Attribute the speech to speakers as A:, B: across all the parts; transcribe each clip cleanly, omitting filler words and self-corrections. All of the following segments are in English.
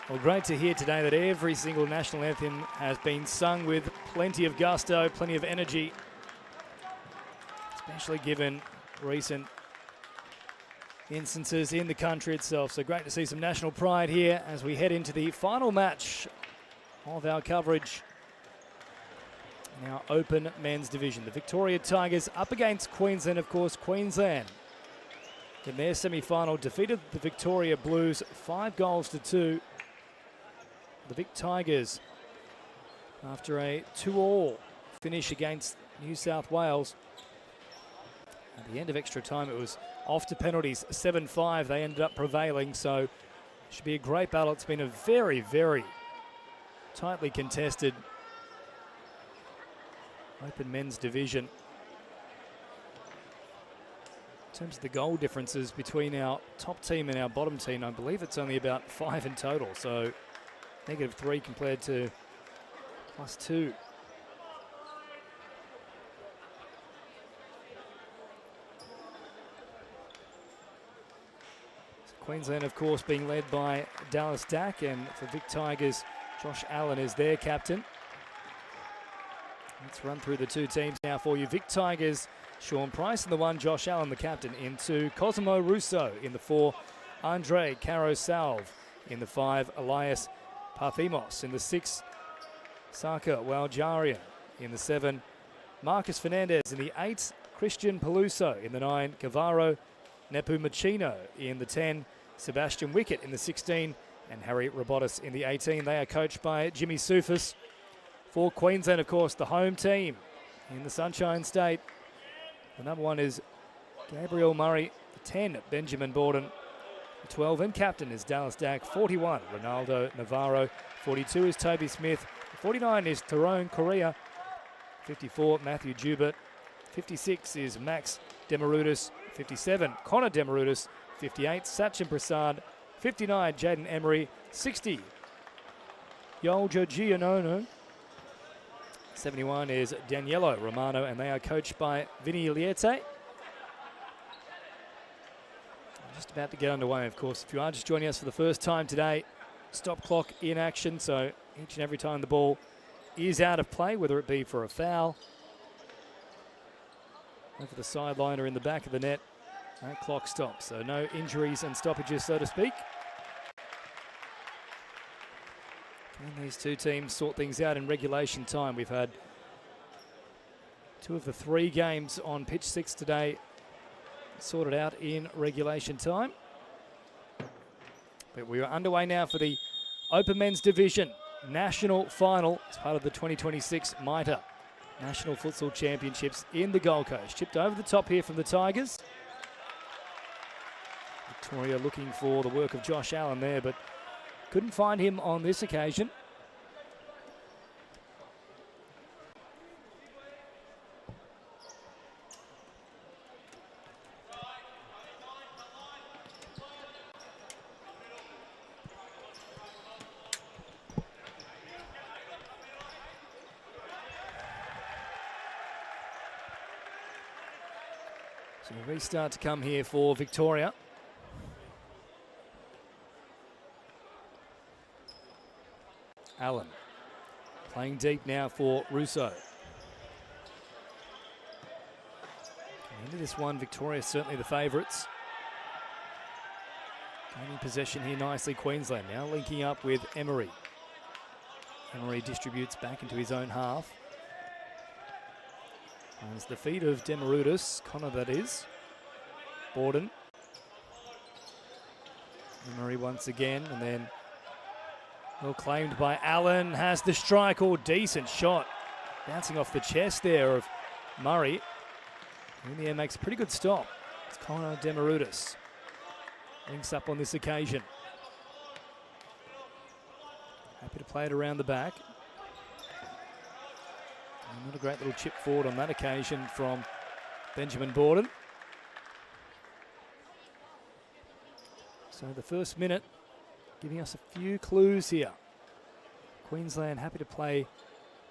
A: Well, great to hear today that every single national anthem has been sung with plenty of gusto, plenty of energy, especially given recent instances in the country itself. So great to see some national pride here as we head into the final match of our coverage in our open men's division. The Victoria Tigers up against Queensland, of course. Queensland in their semi-final defeated the Victoria Blues 5-2. The Vic Tigers, after a 2-2 finish against New South Wales, at the end of extra time it was off to penalties, 7-5. They ended up prevailing, so it should be a great battle. It's been a very, very tightly contested open men's division. In terms of the goal differences between our top team and our bottom team, I believe it's only about 5 in total, so -3 compared to +2. So Queensland, of course, being led by Dallas Dack, and for Vic Tigers, Josh Allen is their captain. Let's run through the two teams now for you. Vic Tigers, Sean Price in the 1, Josh Allen the captain. In 2, Cosimo Russo. In the 4, Andre Carosalve. In the 5, Elias Parthimos. In the 6, Saka Waljarian. In the 7, Marcus Fernandez. In the 8, Christian Peluso. In the 9, Cavaro Nepomukino. In the 10, Sebastian Wickett. In the 16, and Harry Robotis in the 18. They are coached by Jimmy Soufis. For Queensland, of course, the home team in the Sunshine State. The number 1 is Gabriel Murray. The 10, Benjamin Borden. The 12 and captain is Dallas Dack. 41, Ronaldo Navarro. 42 is Toby Smith. 49 is Tyrone Correa. 54, Matthew Jubert. 56 is Max Demarudis. 57, Connor Demarudis. 58, Sachin Prasad. 59, Jaden Emery. 60, Yoljo Gianono. 71 is Danielo Romano, and they are coached by Vinny Liete. Just about to get underway, of course. If you are just joining us for the first time today, stop clock in action, so each and every time the ball is out of play, whether it be for a foul, over the sideline or in the back of the net, that clock stops. So no injuries and stoppages, so to speak. And these two teams sort things out in regulation time. We've had 2 of the 3 games on pitch 6 today sorted out in regulation time. But we are underway now for the Open Men's Division National Final as part of the 2026 Mitre National Futsal Championships in the Gold Coast. Chipped over the top here from the Tigers. Victoria looking for the work of Josh Allen there, but couldn't find him on this occasion. So a restart to come here for Victoria. Allen playing deep now for Russo. Into this one, Victoria certainly the favourites. Gaining possession here nicely, Queensland now linking up with Emery. Emery distributes back into his own half. Finds the feet of Demarudis, Connor that is. Borden. Emery once again, and then well claimed by Allen, has the strike. Oh, decent shot. Bouncing off the chest there of Murray. In the air makes a pretty good stop. It's Connor Demarudis. Links up on this occasion. Happy to play it around the back. And not a great little chip forward on that occasion from Benjamin Borden. So the first minute giving us a few clues here. Queensland happy to play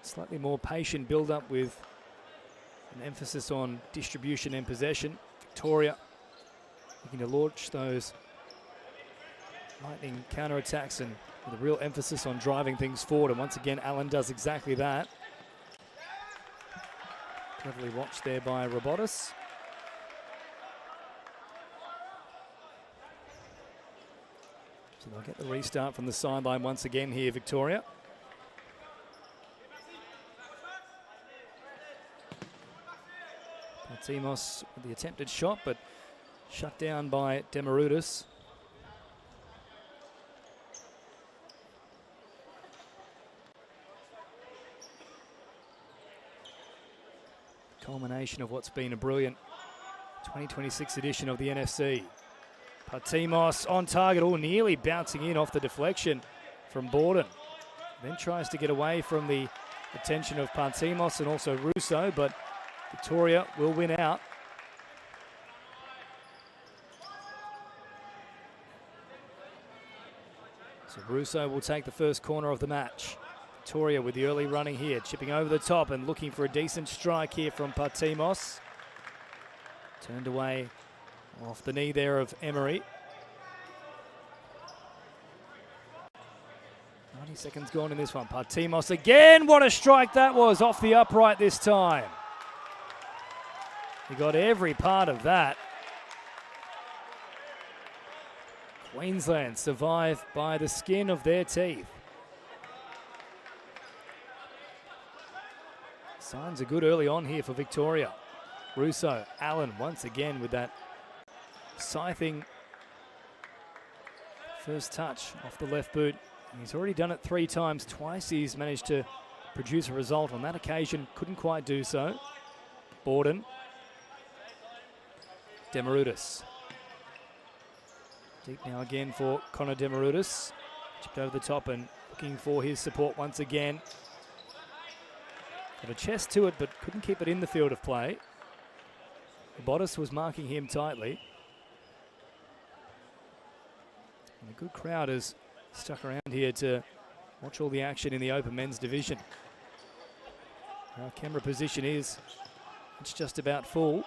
A: slightly more patient build-up with an emphasis on distribution and possession. Victoria looking to launch those lightning counter-attacks and with a real emphasis on driving things forward. And once again, Allen does exactly that. Cleverly watched there by Robotis. So they'll get the restart from the sideline once again here, Victoria. Timos with the attempted shot, but shut down by Demarudis. Culmination of what's been a brilliant 2026 edition of the NFC. Partimos on target, nearly bouncing in off the deflection from Borden. Then tries to get away from the attention of Partimos and also Russo, but Victoria will win out. So Russo will take the first corner of the match. Victoria with the early running here, chipping over the top and looking for a decent strike here from Partimos. Turned away off the knee there of Emery. 90 seconds gone in this one. Partimos again. What a strike that was, off the upright this time. He got every part of that. Queensland survive by the skin of their teeth. Signs are good early on here for Victoria. Russo, Allen once again with that scything first touch off the left boot. He's already done it 3 times. Twice he's managed to produce a result. On that occasion, couldn't quite do so. Borden. Demarudis. Deep now again for Connor Demarudis. Chipped over the top and looking for his support once again. Got a chest to it, but couldn't keep it in the field of play. Robotis was marking him tightly. And a good crowd has stuck around here to watch all the action in the open men's division. Our camera position is, it's just about full.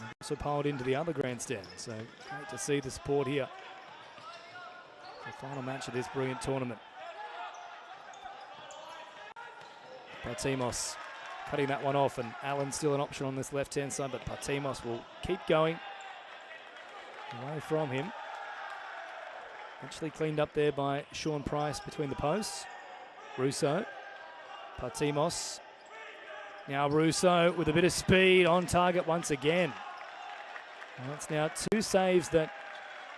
A: And also piled into the other grandstand, so great to see the support here. The final match of this brilliant tournament. Partimos cutting that one off, and Allen still an option on this left-hand side, but Partimos will keep going away from him. Actually cleaned up there by Sean Price between the posts. Russo, Partimos. Now Russo with a bit of speed on target once again. And that's now 2 saves that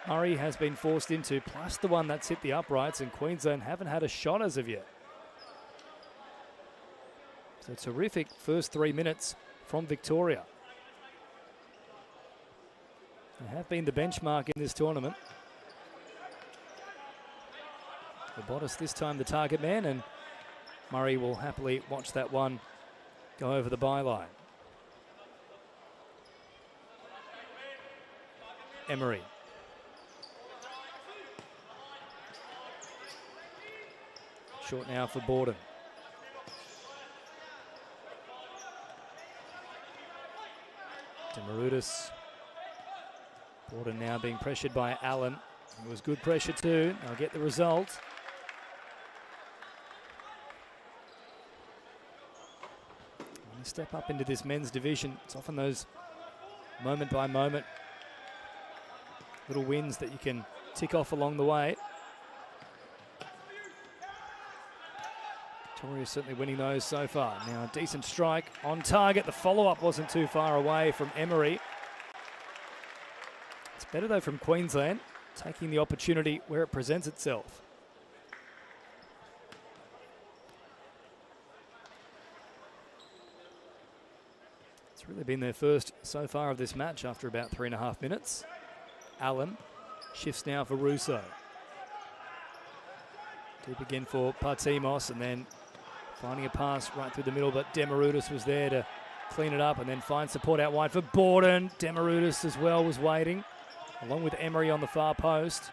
A: Murray has been forced into, plus the one that's hit the uprights, and Queensland haven't had a shot as of yet. So terrific first 3 minutes from Victoria. They have been the benchmark in this tournament. Robotis this time the target man, and Murray will happily watch that one go over the byline. Emery. Short now for Borden. Demarudis. Borden now being pressured by Allen. It was good pressure too. They'll get the result. When you step up into this men's division, it's often those moment by moment little wins that you can tick off along the way. Victoria certainly winning those so far. Now a decent strike on target. The follow-up wasn't too far away from Emery. It's better though from Queensland, taking the opportunity where it presents itself. It's really been their first so far of this match after about 3.5 minutes. Allen shifts now for Russo. Deep again for Partimos, and then finding a pass right through the middle, but Demarudis was there to clean it up and then find support out wide for Borden. Demarudis as well was waiting, along with Emery on the far post.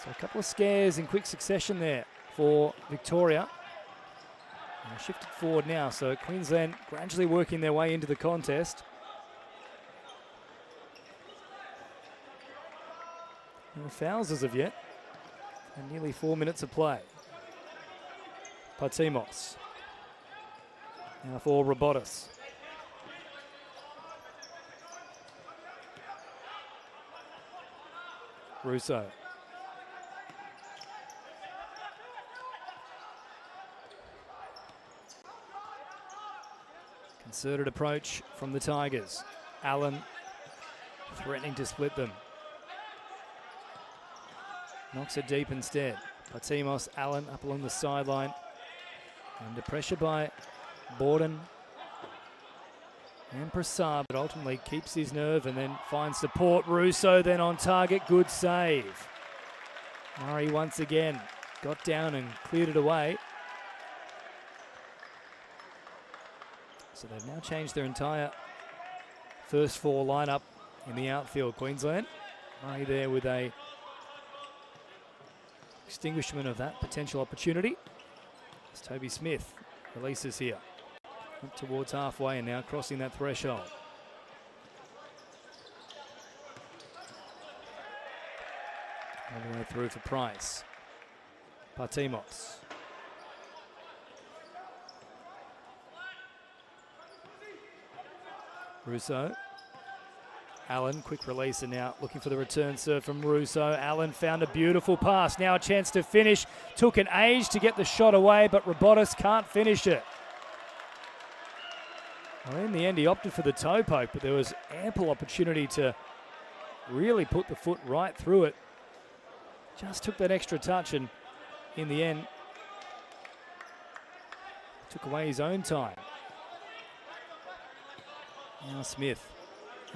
A: So a couple of scares in quick succession there for Victoria. And shifted forward now, so Queensland gradually working their way into the contest. No fouls as of yet. And nearly 4 minutes of play. Patimos. Now for Robotis. Russo. Concerted approach from the Tigers. Allen threatening to split them. Knocks it deep instead. Patimos, Allen up along the sideline. Under pressure by Borden and Prasad, but ultimately keeps his nerve and then finds support. Russo then on target, good save. Murray once again got down and cleared it away. So they've now changed their entire first four lineup in the outfield, Queensland. Murray there with a extinguishment of that potential opportunity. As Toby Smith releases here. Up towards halfway and now crossing that threshold. All the way through for Price. Patimos. Russo. Allen, quick release and now looking for the return serve from Russo. Allen found a beautiful pass. Now a chance to finish. Took an age to get the shot away, but Robotis can't finish it. Well, in the end, he opted for the toe poke, but there was ample opportunity to really put the foot right through it. Just took that extra touch and in the end, took away his own time. Now Smith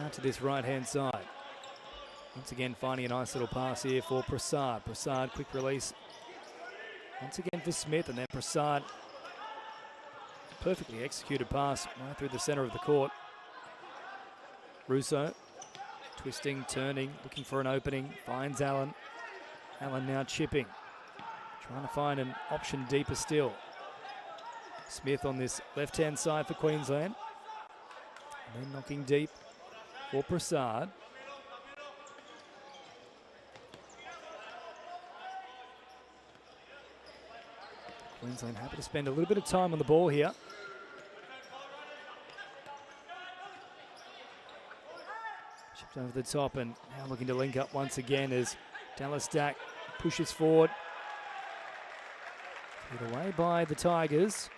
A: out to this right-hand side. Once again, finding a nice little pass here for Prasad. Prasad, quick release. Once again for Smith, and then Prasad. Perfectly executed pass right through the center of the court. Russo, twisting, turning, looking for an opening. Finds Allen. Allen now chipping. Trying to find an option deeper still. Smith on this left-hand side for Queensland. And then knocking deep for Prasad. Queensland happy to spend a little bit of time on the ball here. Chipped over the top and now looking to link up once again as Dallas-Stack pushes forward. Put away by the Tigers.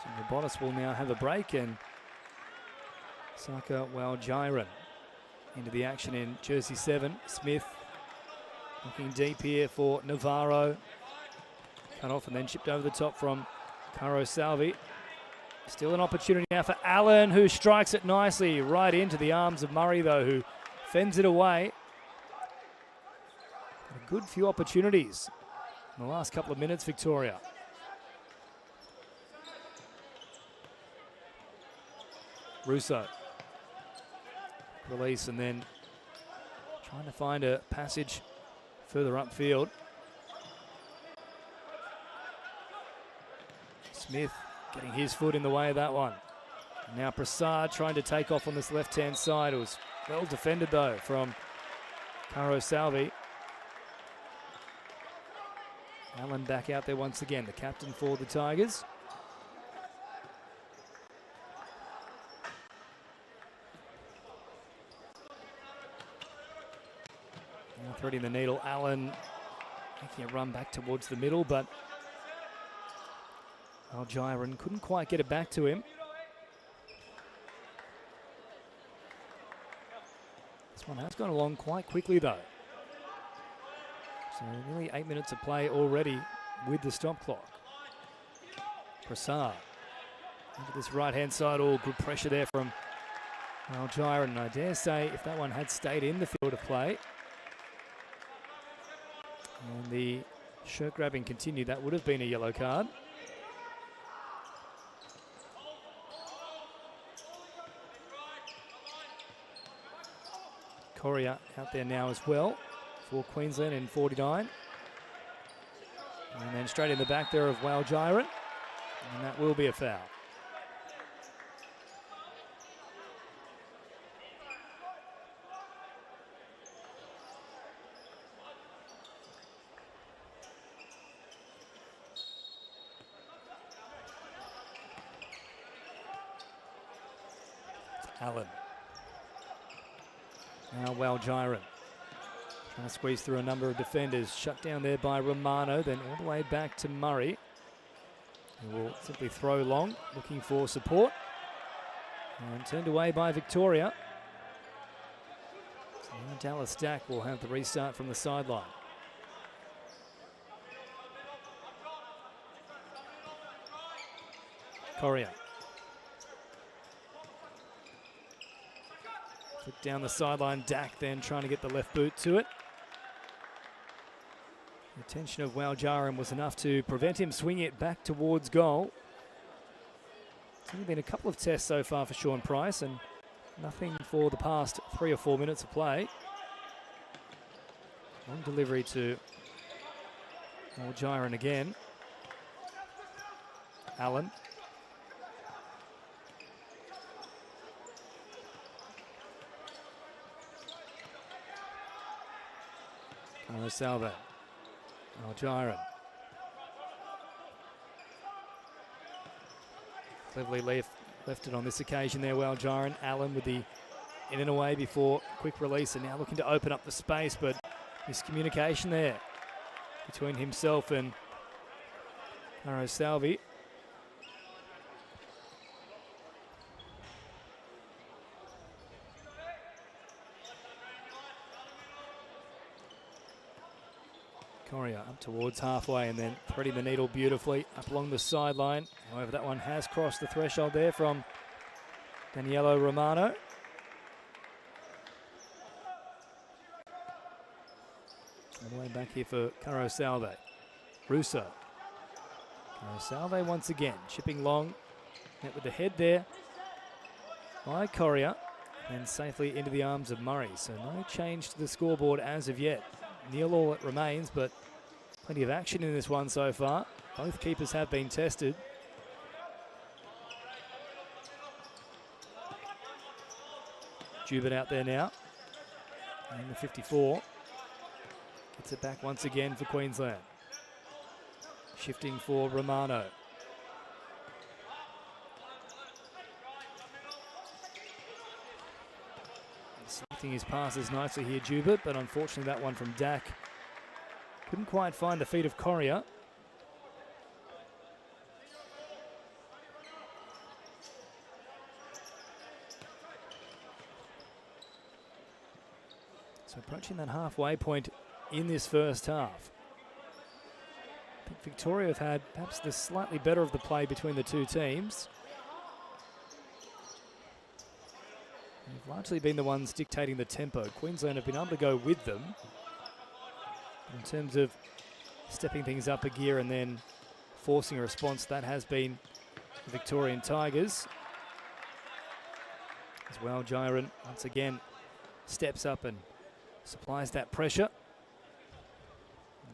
A: So Robotis will now have a break and Saka Waljiran into the action in jersey 7. Smith looking deep here for Navarro. Cut off and then chipped over the top from Caro Salvi. Still an opportunity now for Allen, who strikes it nicely right into the arms of Murray, though, who fends it away. A good few opportunities in the last couple of minutes, Victoria. Russo. Release and then trying to find a passage further upfield. Smith getting his foot in the way of that one. And now Prasad trying to take off on this left-hand side. It was well defended, though, from Caro Salvi. Allen back out there once again, the captain for the Tigers. Now threading the needle, Allen making a run back towards the middle, but Waljiran couldn't quite get it back to him. This one has gone along quite quickly, though. So nearly 8 minutes of play already with the stop clock. Prasad into this right-hand side. All good pressure there from Waljiran. I dare say if that one had stayed in the field of play and the shirt grabbing continued, that would have been a yellow card. Correa out there now as well for Queensland in 49. And then straight in the back there of Waljiran. And that will be a foul. Allen. Now Waljiren. Trying to squeeze through a number of defenders. Shut down there by Romano, then all the way back to Murray, who will simply throw long, looking for support. And turned away by Victoria. So now Dallas Stack will have the restart from the sideline. Correa. Flick down the sideline. Dak then trying to get the left boot to it. The attention of Waljiren was enough to prevent him swinging it back towards goal. It's only been a couple of tests so far for Sean Price and nothing for the past 3 or 4 minutes of play. Long delivery to Waljiren again. Allen. Salve. Waljiren. Cleverly left it on this occasion there, Waljiren. Allen with the in and away before quick release, and now looking to open up the space, but miscommunication there between himself and Salve. Correa up towards halfway and then threading the needle beautifully up along the sideline. However, that one has crossed the threshold there from Danielo Romano. All the way back here for Caro Salve. Russo. Caro Salve once again, chipping long. Met with the head there by Correa and safely into the arms of Murray. So no change to the scoreboard as of yet. 0-0 it remains, but plenty of action in this one so far. Both keepers have been tested. Jubin out there now. And the 54. Gets it back once again for Queensland. Shifting for Romano. Selecting his passes nicely here, Jubert, but unfortunately that one from Dak couldn't quite find the feet of Correa. So approaching that halfway point in this first half. I think Victoria have had perhaps the slightly better of the play between the two teams. They've largely been the ones dictating the tempo. Queensland have been able to go with them in terms of stepping things up a gear and then forcing a response. That has been the Victorian Tigers. As well, Waljiren once again steps up and supplies that pressure.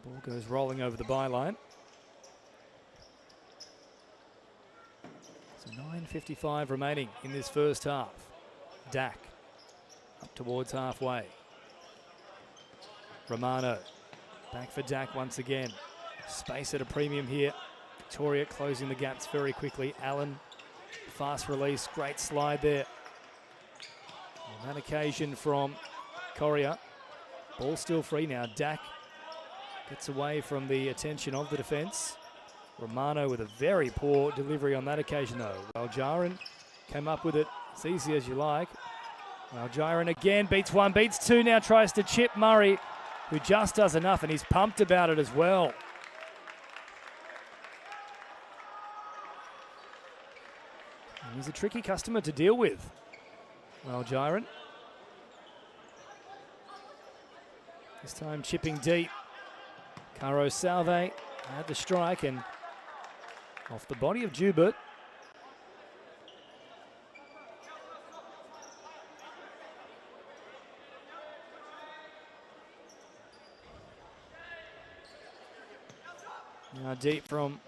A: The ball goes rolling over the byline. So 9:55 remaining in this first half. Dak up towards halfway. Romano back for Dak once again. Space at a premium here. Victoria closing the gaps very quickly. Allen, fast release, great slide there. On that occasion from Correa. Ball still free now. Dak gets away from the attention of the defence. Romano with a very poor delivery on that occasion though. Waljiren came up with it. It's easy as you like. Waljiren again beats one, beats two, now tries to chip Murray, who just does enough, and he's pumped about it as well. And he's a tricky customer to deal with, Waljiren. This time chipping deep. Caro Salve had the strike and off the body of Jubert. Now deep from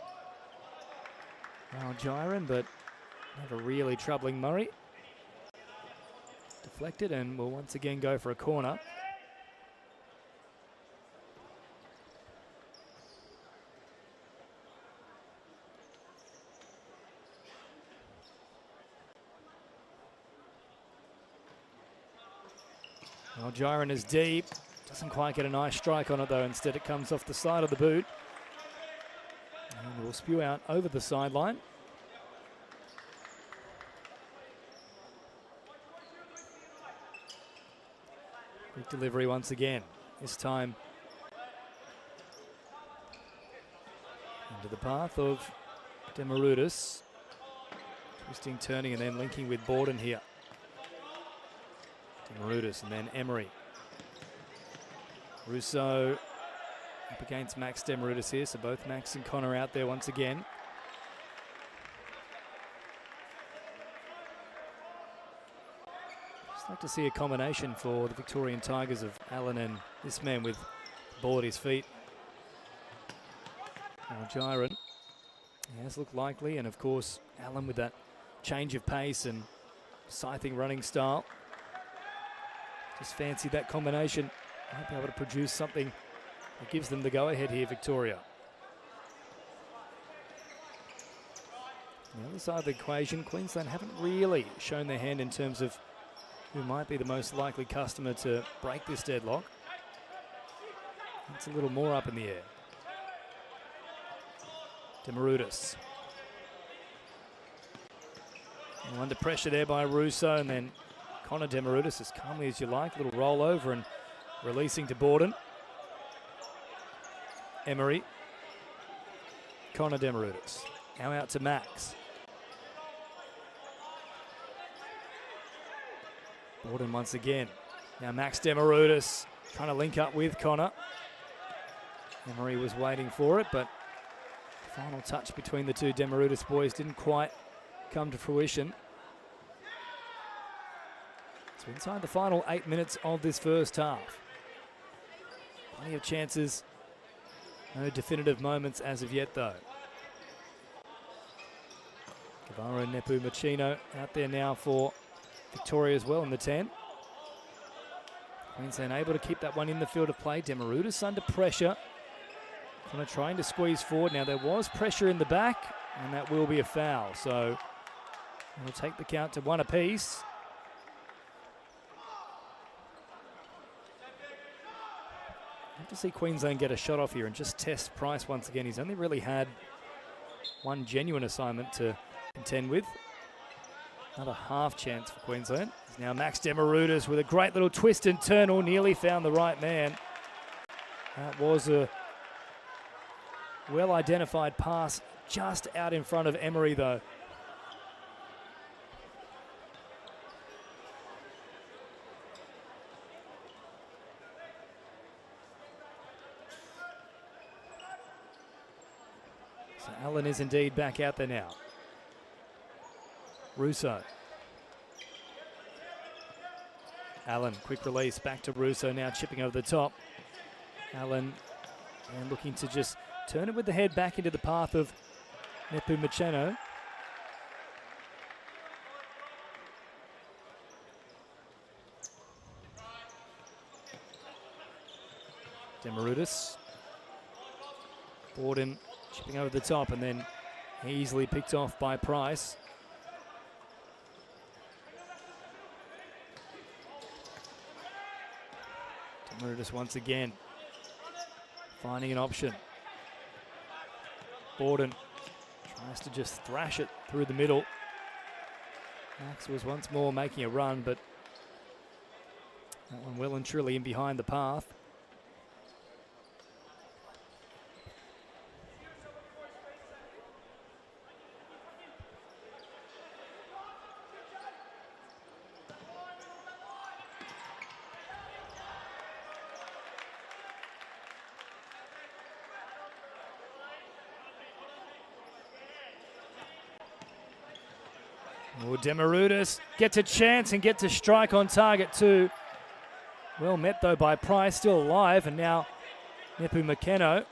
A: Waljiren, but never really troubling Murray. Deflected and will once again go for a corner. Well, Jiren is deep. Doesn't quite get a nice strike on it though. Instead it comes off the side of the boot. And will spew out over the sideline. Quick delivery once again. This time into the path of Demirudis. Twisting, turning, and then linking with Borden here. Demirudis and then Emery. Russo up against Max Demirudis here, so both Max and Connor out there once again. Just like to see a combination for the Victorian Tigers of Allen and this man with the ball at his feet. Now Jiren has looked likely, and of course Allen with that change of pace and scything running style. Just fancy that combination. Might be able to produce something that gives them the go-ahead here, Victoria. On the other side of the equation, Queensland haven't really shown their hand in terms of who might be the most likely customer to break this deadlock. It's a little more up in the air. Demirudis. Under pressure there by Russo, and then Connor Demirudis as calmly as you like. A little roll over and releasing to Borden. Emery. Connor Demirudis. Now out to Max. Borden once again. Now Max Demirudis trying to link up with Connor. Emery was waiting for it, but the final touch between the two Demirudis boys didn't quite come to fruition. So inside the final 8 minutes of this first half. Plenty of chances. No definitive moments as of yet though. Guevara and Nepu Machino out there now for Victoria as well in the 10. Queensland able to keep that one in the field of play. Demirudis under pressure. Kind of trying to squeeze forward. Now there was pressure in the back, and that will be a foul. So we'll take the count to 1 apiece. Have to see Queensland get a shot off here and just test Price once again. He's only really had one genuine assignment to contend with. Another half chance for Queensland. It's now Max Demirudis with a great little twist and turn. Or nearly found the right man. That was a well-identified pass just out in front of Emery though. So Allen is indeed back out there now. Russo. Allen, quick release, back to Russo, now chipping over the top. Allen and looking to just turn it with the head back into the path of Nepu Machino. Demirudis. Borden chipping over the top and then easily picked off by Price. Demirudis once again finding an option. Borden tries to just thrash it through the middle. Max was once more making a run, but that one well and truly in behind the path. Oh, Demirudis gets a chance and gets a strike on target too. Well met though by Price, still alive, and now Nepu Machino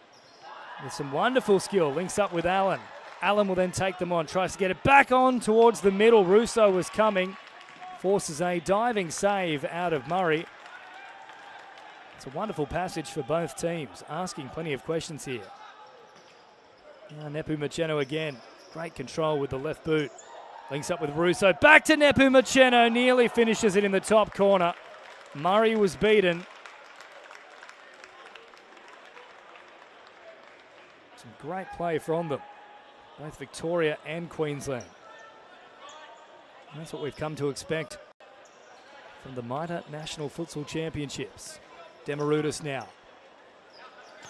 A: with some wonderful skill, links up with Allen. Allen will then take them on, tries to get it back on towards the middle. Russo was coming, forces a diving save out of Murray. It's a wonderful passage for both teams, asking plenty of questions here. Now Nepu Machino again, great control with the left boot. Links up with Russo, back to Nepu Machino, nearly finishes it in the top corner. Murray was beaten. Some great play from them, both Victoria and Queensland. And that's what we've come to expect from the Mitre National Futsal Championships. Demarudis now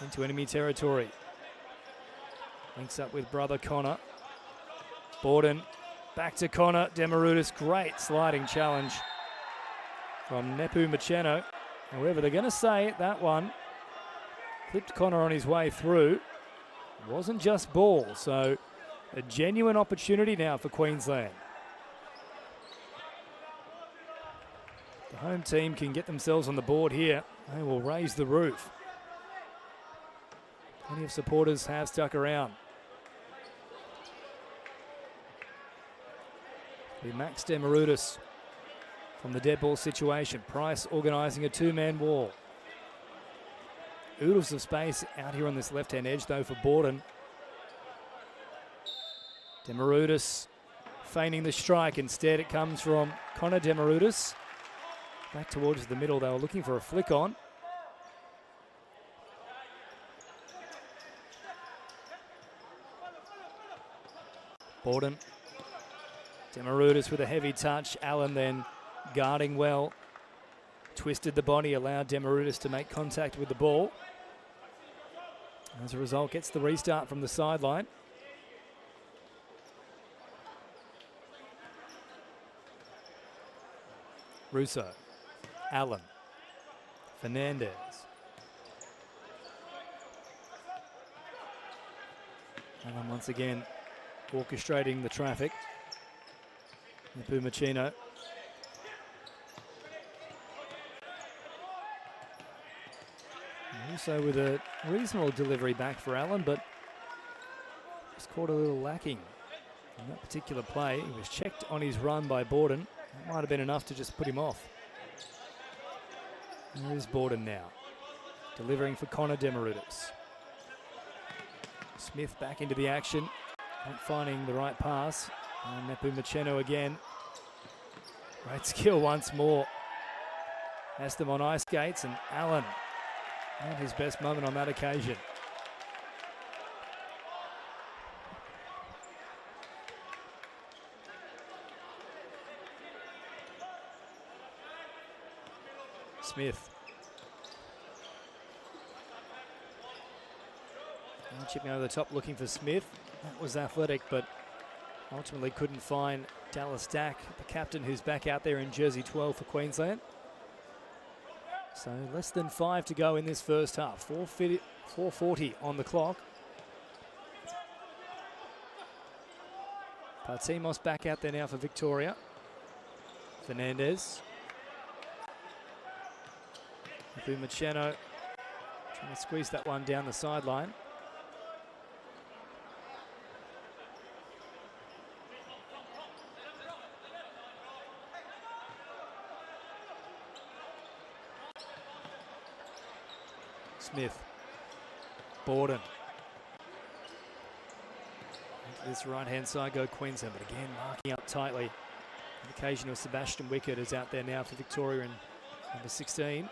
A: into enemy territory. Links up with brother Connor. Borden back to Connor. Demarudis, great sliding challenge from Nepu Macheno. However, they're going to say that one clipped Connor on his way through. It wasn't just ball, so a genuine opportunity now for Queensland. The home team can get themselves on the board here. They will raise the roof. Plenty of supporters have stuck around. Be Max Demarudis from the dead ball situation. Price organising a two-man wall. Oodles of space out here on this left-hand edge though for Borden. Demarudis feigning the strike. Instead it comes from Connor Demarudis. Back towards the middle. They were looking for a flick on. Borden. Demarudis with a heavy touch. Allen then guarding well. Twisted the body, allowed Demarudis to make contact with the ball. As a result, gets the restart from the sideline. Russo. Allen. Fernandez. Allen once again orchestrating the traffic. Nepu Macheno. Also with a reasonable delivery back for Allen, but just caught a little lacking in that particular play. He was checked on his run by Borden. That might have been enough to just put him off. There's Borden now, delivering for Connor Demarudis. Smith back into the action, not finding the right pass. And Nepu Macheno again. Great skill once more. Has them on ice skates, and Allen, not his best moment on that occasion. Smith. And chipping over the top looking for Smith. That was athletic, but ultimately couldn't find Dallas Dack, the captain, who's back out there in jersey 12 for Queensland. So less than 5 to go in this first half. 4:40 on the clock. Partimos back out there now for Victoria. Fernandez. Nepu Macheno trying to squeeze that one down the sideline. Smith. Borden. Into this right-hand side go Queensland, but again marking up tightly. The occasion of Sebastian Wickett is out there now for Victoria in number 16.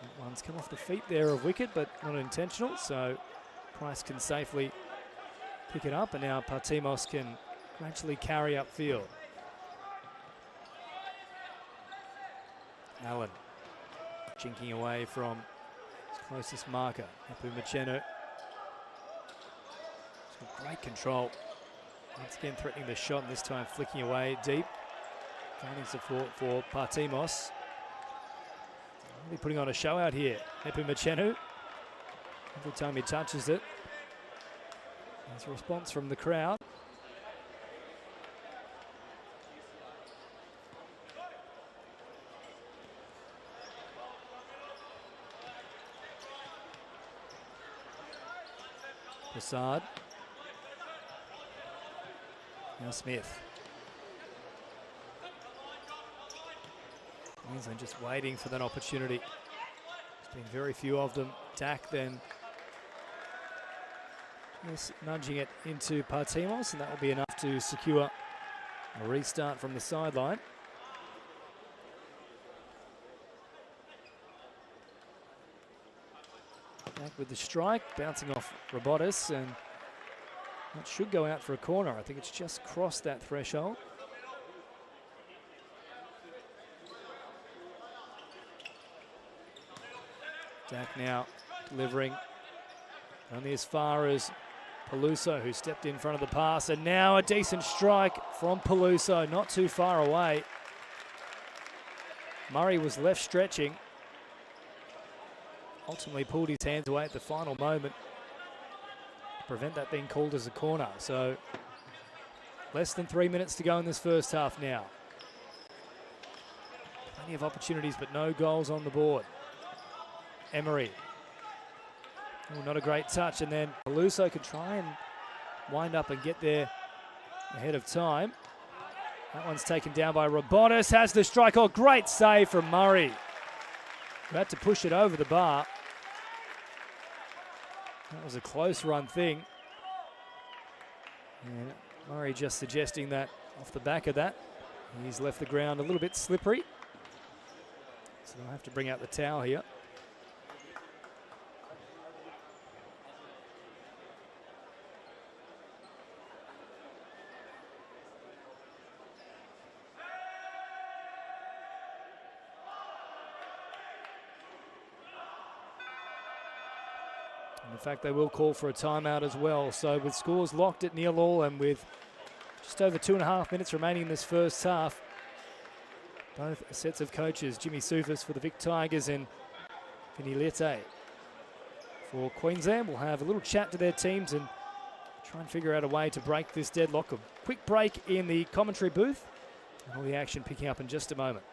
A: That one's come off the feet there of Wickett, but not intentional, so Price can safely pick it up, and now Partimos can gradually carry upfield. Allen jinking away from his closest marker, Nepu Macheno. He's got great control. Once again threatening the shot, and this time flicking away deep. Finding support for Partimos. Really putting on a show out here. Nepu Macheno. Every time he touches it, there's a response from the crowd. Prasad. Now Smith. Queensland just waiting for that opportunity. There's been very few of them. Dack then just nudging it into Partimos, and that will be enough to secure a restart from the sideline. Dak with the strike, bouncing off Robotis, and that should go out for a corner. I think it's just crossed that threshold. Dak now delivering only as far as Peluso, who stepped in front of the pass, and now a decent strike from Peluso, not too far away. Murray was left stretching, ultimately pulled his hands away at the final moment to prevent that being called as a corner. So less than 3 minutes to go in this first half now. Plenty of opportunities, but no goals on the board. Emery. Oh, not a great touch, and then Peluso can try and wind up and get there ahead of time. That one's taken down by Robotis, has the strike. Oh, great save from Murray, who had to push it over the bar. That was a close run thing. And Murray just suggesting that off the back of that, he's left the ground a little bit slippery. So they'll have to bring out the towel here. In fact, they will call for a timeout as well. So with scores locked at 0-0 and with just over 2.5 minutes remaining in this first half, both sets of coaches, Jimmy Soufis for the Vic Tigers and Vinny Liete for Queensland, will have a little chat to their teams and try and figure out a way to break this deadlock. A quick break in the commentary booth, and all the action picking up in just a moment.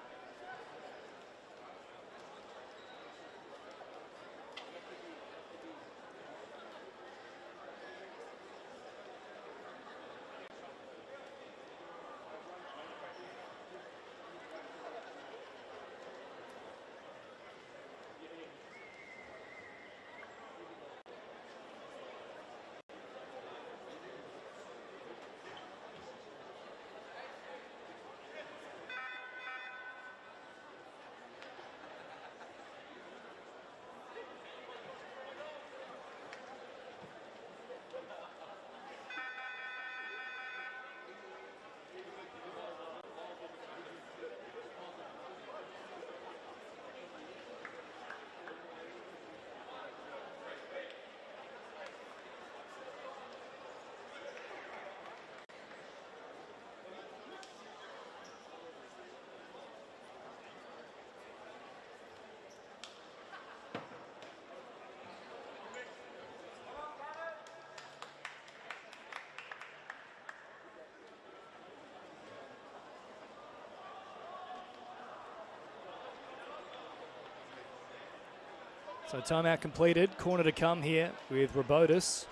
A: So timeout completed, corner to come here with Robotis.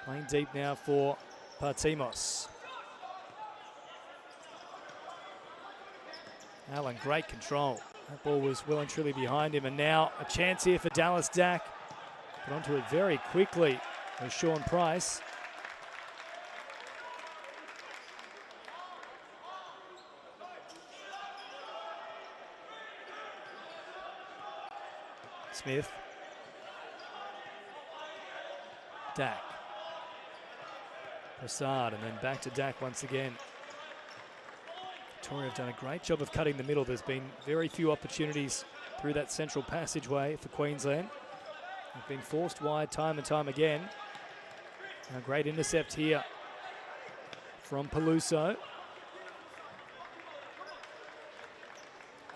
A: Playing deep now for Partimos. Allen, great control. That ball was well and truly behind him, and now a chance here for Dallas Dak. Put onto it very quickly was Sean Price. Smith. Dak. Prasad, and then back to Dak once again. Victoria have done a great job of cutting the middle. There's been very few opportunities through that central passageway for Queensland. They've been forced wide time and time again. A great intercept here from Peluso.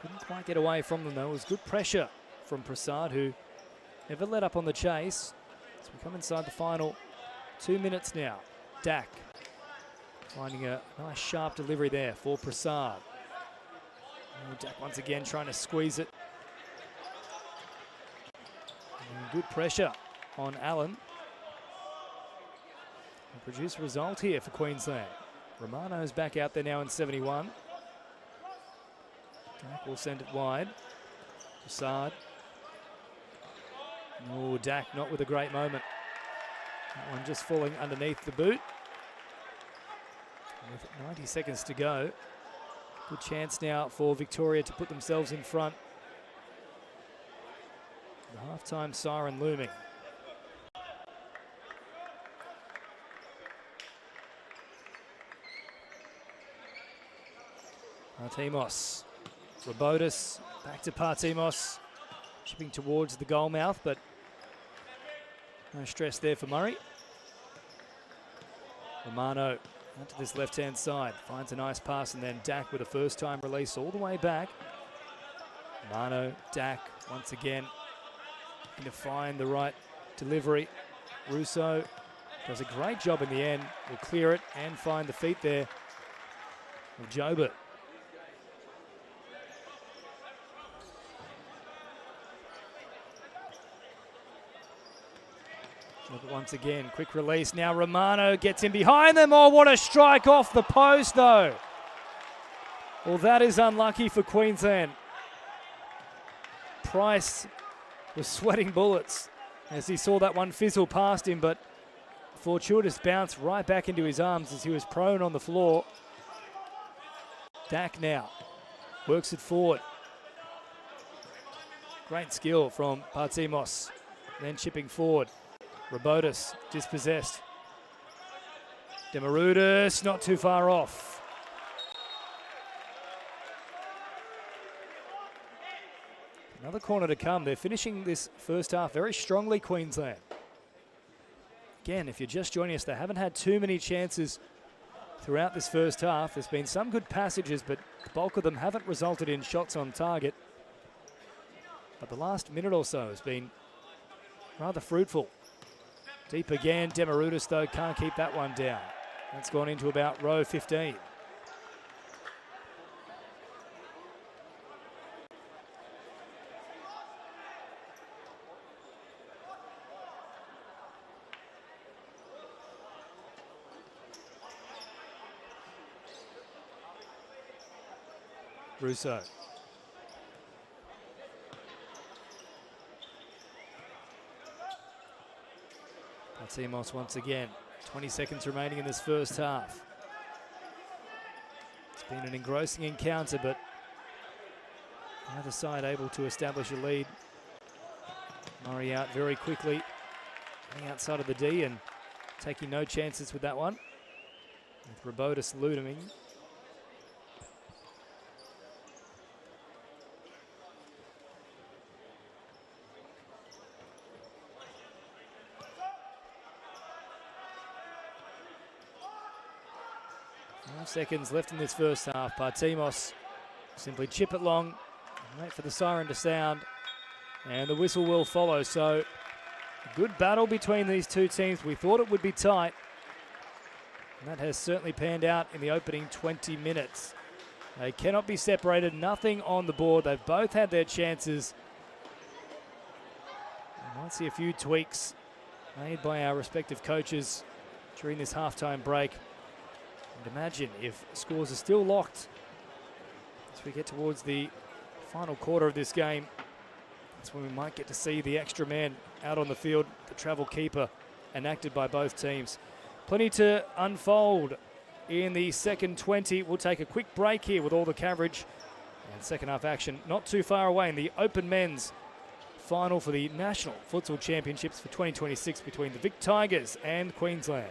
A: Couldn't quite get away from them though. It was good pressure from Prasad, who never let up on the chase. So we come inside the final 2 minutes now. Dak finding a nice sharp delivery there for Prasad. Oh, Dak once again trying to squeeze it. And good pressure on Allen. And produce a result here for Queensland. Romano's back out there now in 71. Dak will send it wide. Prasad. Oh, Dak not with a great moment. That one just falling underneath the boot. With 90 seconds to go. Good chance now for Victoria to put themselves in front Halftime siren looming. Partimos, Robotis, back to Partimos, chipping towards the goal mouth, but no stress there for Murray. Romano out to this left-hand side, finds a nice pass, and then Dak with a first-time release all the way back. Romano, Dak once again to find the right delivery. Russo does a great job in the end. Will clear it and find the feet there of Jobert. Jobert once again, quick release. Now Romano gets in behind them. Oh, what a strike off the post though. Well, that is unlucky for Queensland. Price was sweating bullets as he saw that one fizzle past him, but fortuitous bounce right back into his arms as he was prone on the floor. Dak now works it forward. Great skill from Partimos. Then chipping forward. Robotis dispossessed. Demarudis not too far off. Another corner to come. They're finishing this first half very strongly, Queensland. Again, if you're just joining us, they haven't had too many chances throughout this first half. There's been some good passages, but the bulk of them haven't resulted in shots on target. But the last minute or so has been rather fruitful. Deep again. Demarudis, though, can't keep that one down. That's gone into about row 15. Russo. Partimos once again. 20 seconds remaining in this first half. It's been an engrossing encounter, but neither side able to establish a lead. Murray out very quickly, getting outside of the D and taking no chances with that one. With Robotis looming. Seconds left in this first half. Partimos simply chip it long, wait for the siren to sound, and the whistle will follow. So a good battle between these two teams. We thought it would be tight, and that has certainly panned out in the opening 20 minutes. They cannot be separated, nothing on the board. They've both had their chances. I might see a few tweaks made by our respective coaches during this halftime break. And imagine if scores are still locked as we get towards the final quarter of this game. That's when we might get to see the extra man out on the field, the travel keeper enacted by both teams. Plenty to unfold in the second 20. We'll take a quick break here with all the coverage and second half action not too far away in the Open Men's final for the National Futsal Championships for 2026 between the Vic Tigers and Queensland.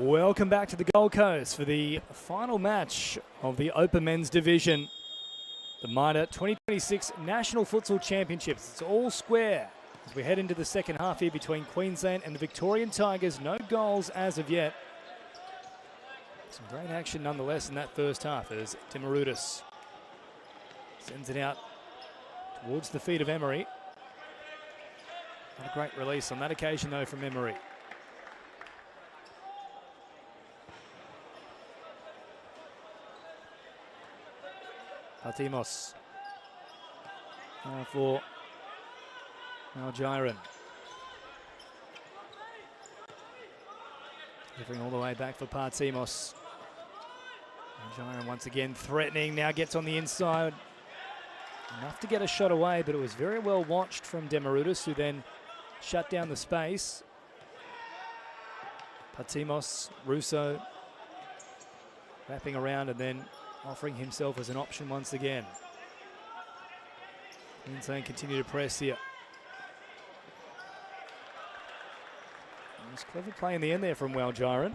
A: Welcome back to the Gold Coast for the final match of the Open Men's Division. The Mitre 2026 National Futsal Championships. It's all square as we head into the second half here between Queensland and the Victorian Tigers. No goals as of yet. Some great action nonetheless in that first half as Demarudis sends it out towards the feet of Emery. Not a great release on that occasion though from Emery. Partimos. Now for Algiron. Delivering all the way back for Partimos. Algiron once again threatening, now gets on the inside. Enough to get a shot away, but it was very well watched from Demarudis, who then shut down the space. Partimos, Russo wrapping around and then offering himself as an option once again. Queensland continue to press here. It was clever play in the end there from Algiron.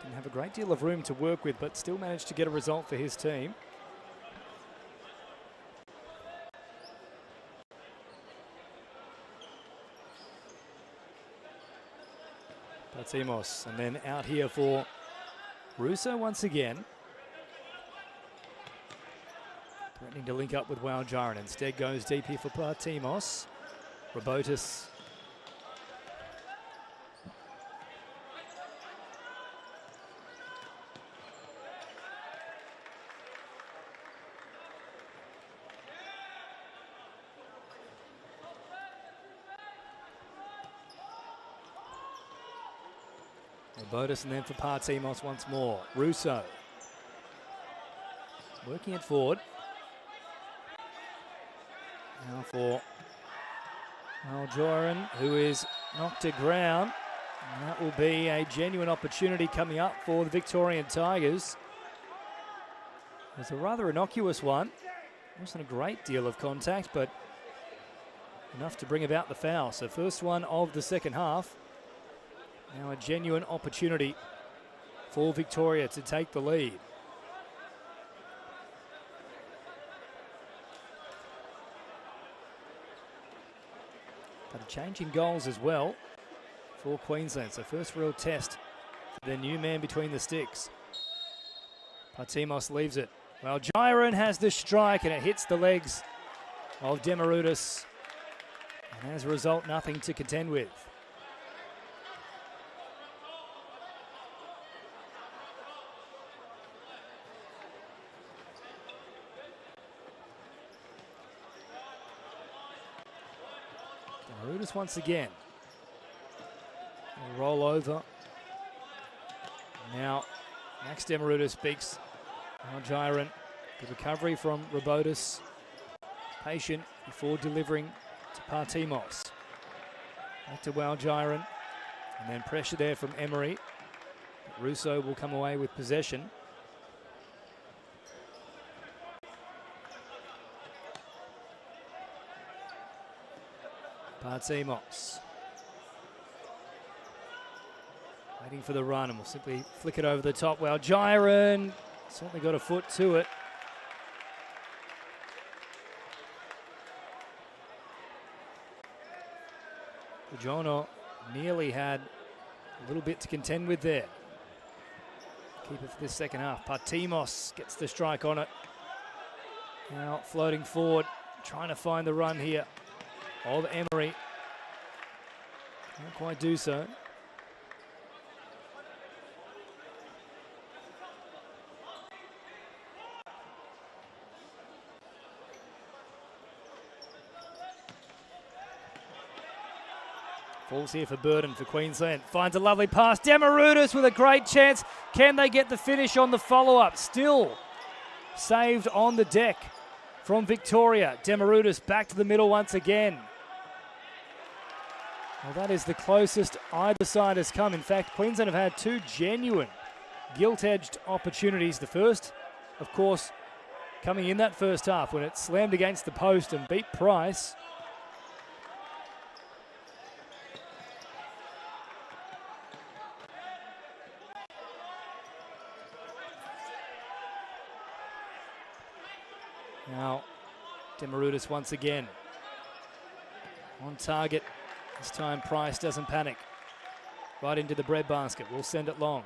A: Didn't have a great deal of room to work with, but still managed to get a result for his team. Partimos, and then out here for Russo once again. Threatening to link up with Algiron. Instead goes deep here for Partimos. Robotis. Robotis and then for Partimos once more. Russo. Working it forward. Now for Algiron, who is knocked to ground. And that will be a genuine opportunity coming up for the Victorian Tigers. It was a rather innocuous one. Wasn't a great deal of contact, but enough to bring about the foul. So first one of the second half. Now a genuine opportunity for Victoria to take the lead. But a change in goals as well for Queensland. So first real test for their new man between the sticks. Partimos leaves it. Well, Algiron has the strike and it hits the legs of Demarudis. And as a result, nothing to contend with. Demarudis once again. They'll roll over. Now, Max Demarudis beats Algiron. The recovery from Robotis. Patient before delivering to Partimos. Back to Algiron. And then pressure there from Emery. Russo will come away with possession. Partimos. Waiting for the run and we'll simply flick it over the top. Well, Algiron certainly got a foot to it. Pujono nearly had a little bit to contend with there. Keep it for this second half. Partimos gets the strike on it. Now floating forward, trying to find the run here of Emery. Can't quite do so. Falls here for Burden for Queensland. Finds a lovely pass. Demarudis with a great chance. Can they get the finish on the follow-up? Still saved on the deck from Victoria. Demarudis back to the middle once again. Well, that is the closest either side has come. In fact, Queensland have had two genuine gilt-edged opportunities. The first, of course, coming in that first half when it slammed against the post and beat Price. Now, Demarudis once again. On target. This time Price doesn't panic. Right into the breadbasket. We'll send it long.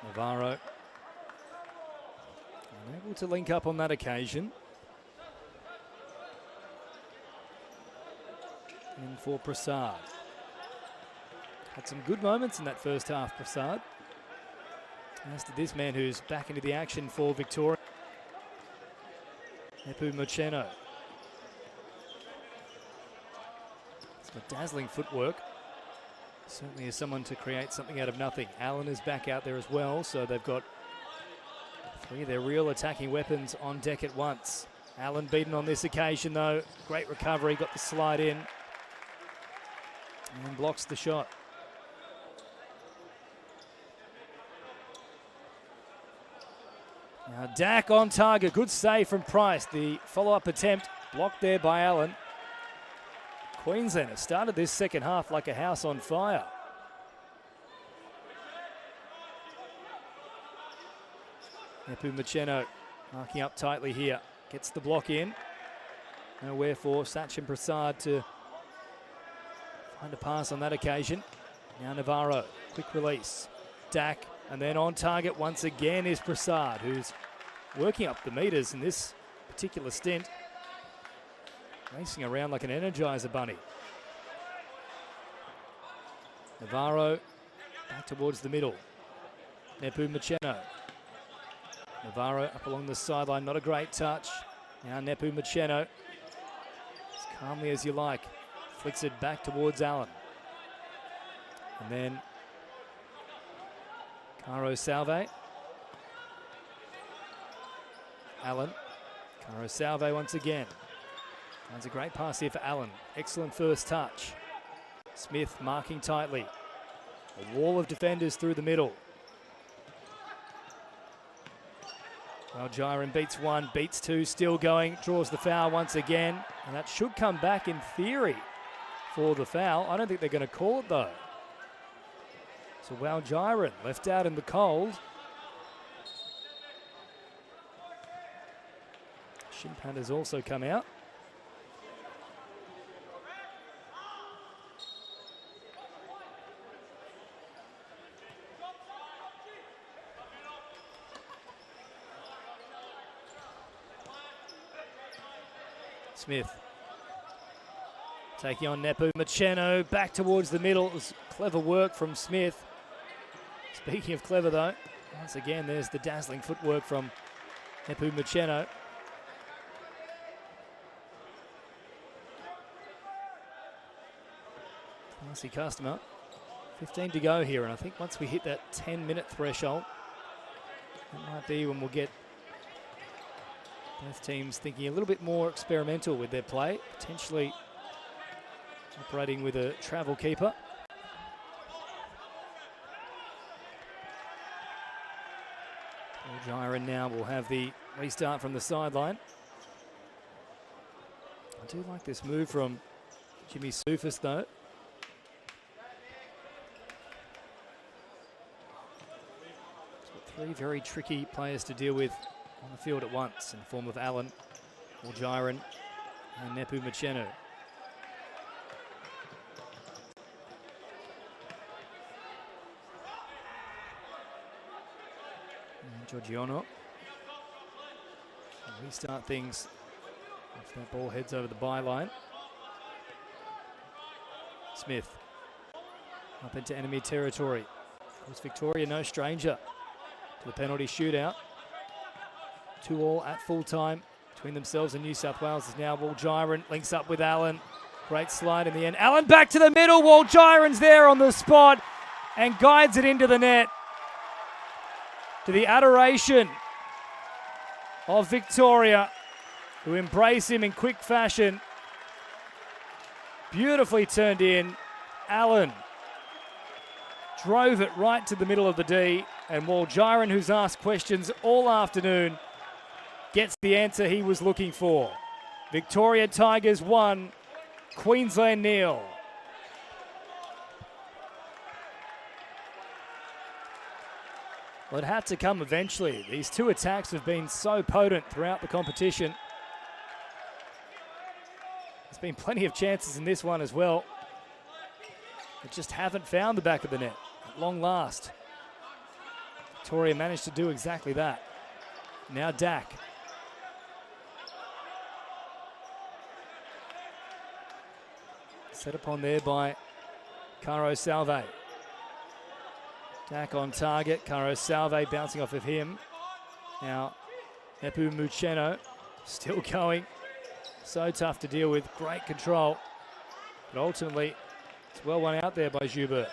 A: Navarro unable to link up on that occasion. In for Prasad. Had some good moments in that first half, Prasad. As did this man who's back into the action for Victoria. Nepu Mocheno. It's got dazzling footwork. Certainly is someone to create something out of nothing. Allen is back out there as well, so they've got three of their real attacking weapons on deck at once. Allen beaten on this occasion though. Great recovery, got the slide in. And blocks the shot. Now Dak on target, good save from Price. The follow-up attempt blocked there by Allen. Queensland has started this second half like a house on fire. Nepu Mocheno marking up tightly here. Gets the block in. Nowhere for Sachin Prasad to find a pass on that occasion. Now Navarro, quick release. Dak, and then on target once again is Prasad, who's working up the meters in this particular stint. Racing around like an Energizer bunny. Navarro back towards the middle. Nepu Mocheno. Navarro up along the sideline, not a great touch. Now Nepu Mocheno, as calmly as you like, flicks it back towards Allen. And then Caro Salve. Allen. Caro Salve once again. That's a great pass here for Allen. Excellent first touch. Smith marking tightly. A wall of defenders through the middle. Well, Jiren beats one, beats two, still going, draws the foul once again. And that should come back in theory for the foul. I don't think they're going to call it though. So Wal Jiren left out in the cold. Shimpan has also come out. Smith taking on Nepu Mocheno, back towards the middle. It was clever work from Smith. Speaking of clever though, once again there's the dazzling footwork from Nepu Mocheno. Classy customer. 15 to go here, and I think once we hit that 10-minute threshold, that might be when we'll get both teams thinking a little bit more experimental with their play, potentially operating with a travel keeper. Jiren now will have the restart from the sideline. I do like this move from Jimmy Soufis though. He's got three very tricky players to deal with on the field at once in the form of Allen, Jiren, and Nepu Mocheno. Giorgiano. Restart things after that ball heads over the byline. Smith up into enemy territory. Of course, Victoria no stranger to the penalty shootout. 2-2 at full time between themselves and New South Wales is now Wal Jiren links up with Allen. Great slide in the end. Allen back to the middle. Wal Jiren's there on the spot and guides it into the net. To the adoration of Victoria, who embrace him in quick fashion. Beautifully turned in. Allen drove it right to the middle of the D, and Waljiren, who's asked questions all afternoon, gets the answer he was looking for. Victoria Tigers 1, Queensland 0. Well, it had to come eventually. These two attacks have been so potent throughout the competition. There's been plenty of chances in this one as well. They just haven't found the back of the net at long last. Victoria managed to do exactly that. Now Dak. Set upon there by Caro Salve. Dak on target. Caro Salve bouncing off of him. Now Nepu Mucheno still going. So tough to deal with. Great control. But ultimately, it's well won out there by Joubert.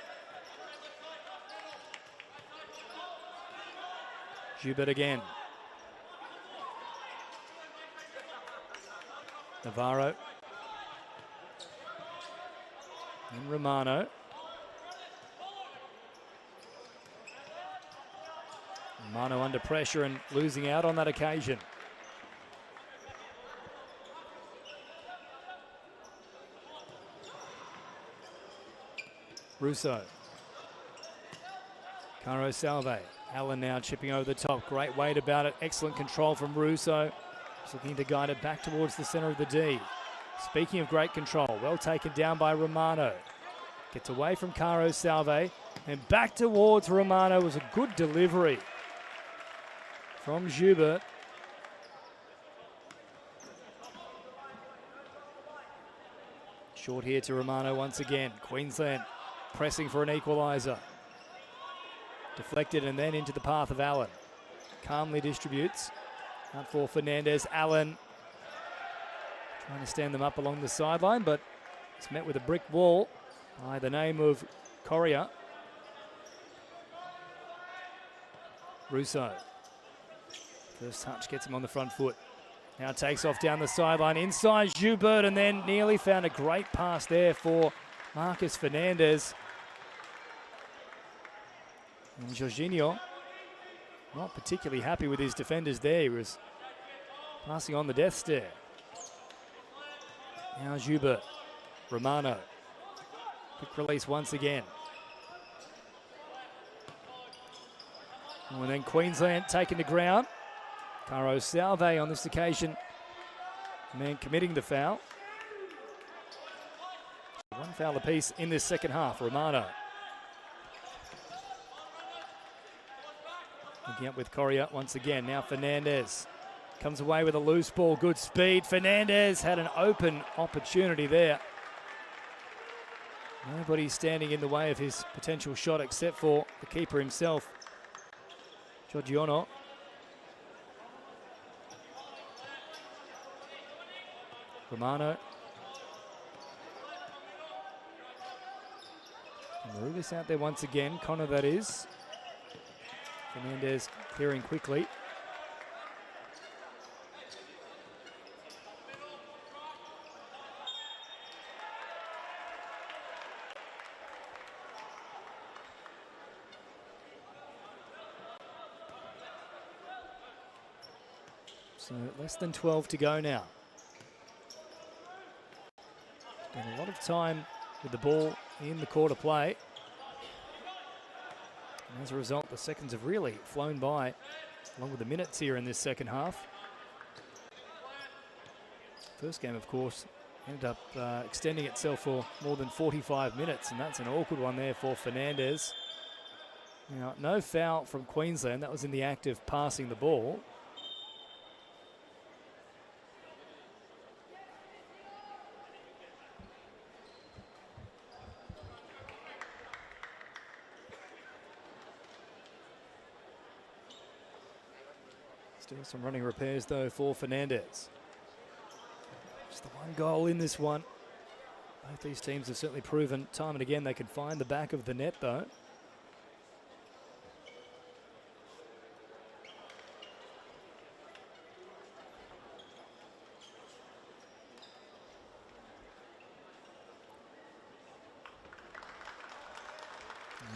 A: Joubert again. Navarro. And Romano. Romano under pressure and losing out on that occasion. Russo. Caro Salve. Allen now chipping over the top. Great weight about it. Excellent control from Russo. He's looking to guide it back towards the center of the D. Speaking of great control, well taken down by Romano. Gets away from Caro Salve and back towards Romano. Was a good delivery from Joubert. Short here to Romano once again. Queensland pressing for an equalizer. Deflected and then into the path of Allen. Calmly distributes. Out for Fernandez. Allen trying to stand them up along the sideline, but it's met with a brick wall by the name of Correa. Russo. First touch gets him on the front foot. Now takes off down the sideline inside Joubert, and then nearly found a great pass there for Marcus Fernandez. And Jorginho not particularly happy with his defenders there. He was passing on the death stare. Now Joubert. Romano. Quick release once again. And then Queensland taking the ground. Caro Salve on this occasion, the man committing the foul. One foul apiece in this second half. Romano. Looking up with Correa once again. Now Fernandez comes away with a loose ball. Good speed. Fernandez had an open opportunity there. Nobody standing in the way of his potential shot except for the keeper himself, Giorgiono. Romano. Maroulis out there once again. Connor, that is. Fernandez clearing quickly. So less than 12 to go now. Spent a lot of time with the ball in the quarter play. And as a result, the seconds have really flown by, along with the minutes here in this second half. First game, of course, ended up extending itself for more than 45 minutes, and that's an awkward one there for Fernandez. Now, no foul from Queensland. That was in the act of passing the ball. Still some running repairs, though, for Fernandez. Just the one goal in this one. Both these teams have certainly proven time and again they can find the back of the net, though.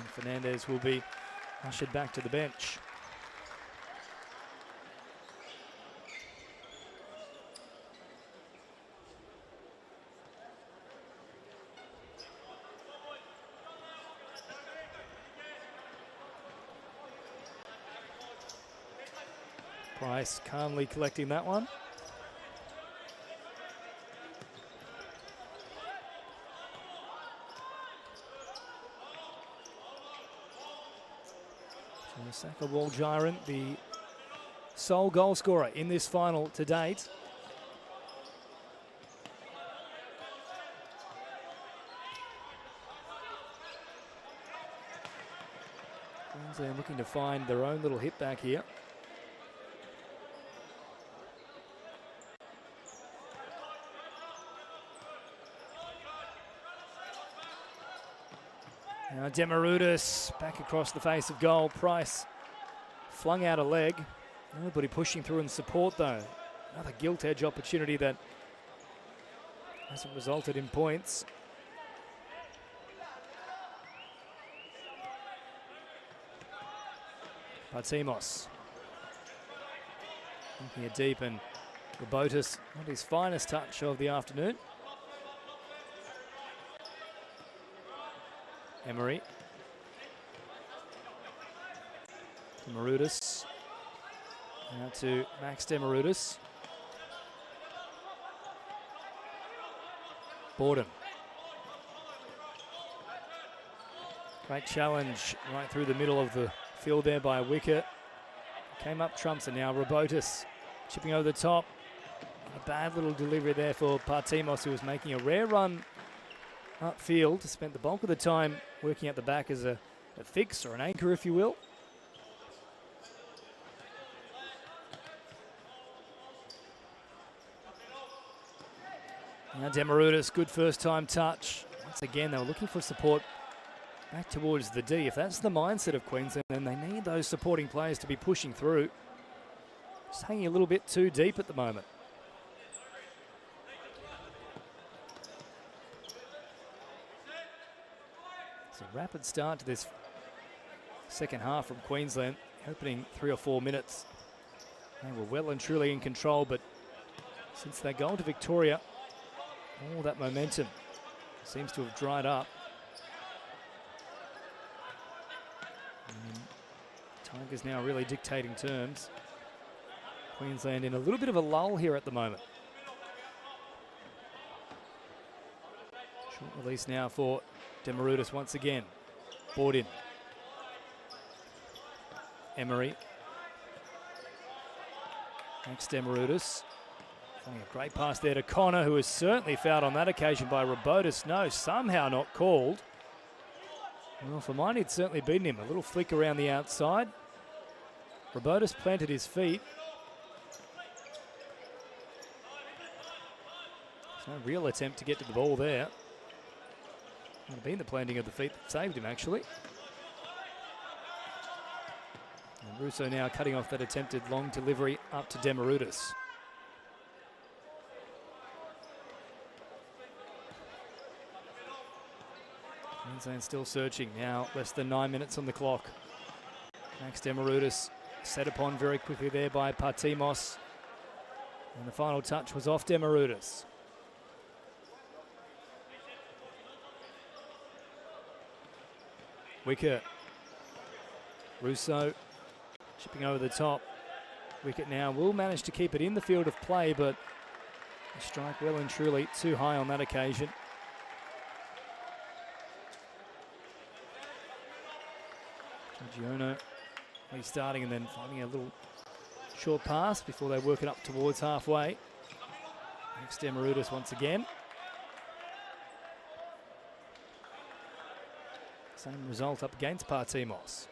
A: And Fernandez will be ushered back to the bench. Price calmly collecting that one. Saka Walgiran, the sole goal scorer in this final to date. Queensland looking to find their own little hit back here. Now Demarudis back across the face of goal. Price flung out a leg. Nobody pushing through in support though. Another gilt edge opportunity that hasn't resulted in points. Partimos looking it deep, and Robotis, not his finest touch of the afternoon. Emery. Demarudis. Now to Max Demarudis. Borden. Great challenge right through the middle of the field there by Wicket. Came up trumps, and now Robotis chipping over the top. A bad little delivery there for Partimos, who was making a rare run upfield. Spent the bulk of the time working at the back as a fix or an anchor, if you will. Now Demarudis, good first time touch. Once again, they were looking for support back towards the D. If that's the mindset of Queensland, then they need those supporting players to be pushing through. Just hanging a little bit too deep at the moment. It's a rapid start to this second half from Queensland. Opening 3 or 4 minutes, they were well and truly in control, but since their goal to Victoria, all that momentum seems to have dried up. And Tigers now really dictating terms. Queensland in a little bit of a lull here at the moment. Short release now for Demarudis once again. Borden. Emery. Max Demarudis. A great pass there to Connor, who was certainly fouled on that occasion by Robotis. No, somehow not called. Well, for mine, he'd certainly beaten him. A little flick around the outside. Robotis planted his feet. There's no real attempt to get to the ball there. Would have been the planting of the feet that saved him, actually. And Russo now cutting off that attempted long delivery up to Demarudis. Queensland still searching. Now less than 9 minutes on the clock. Max Demarudis set upon very quickly there by Partimos. And the final touch was off Demarudis. Wicket. Russo chipping over the top. Wicket now will manage to keep it in the field of play, but the strike well and truly too high on that occasion. Giono restarting and then finding a little short pass before they work it up towards halfway. Max Demarudis once again. Same result up against Partimos.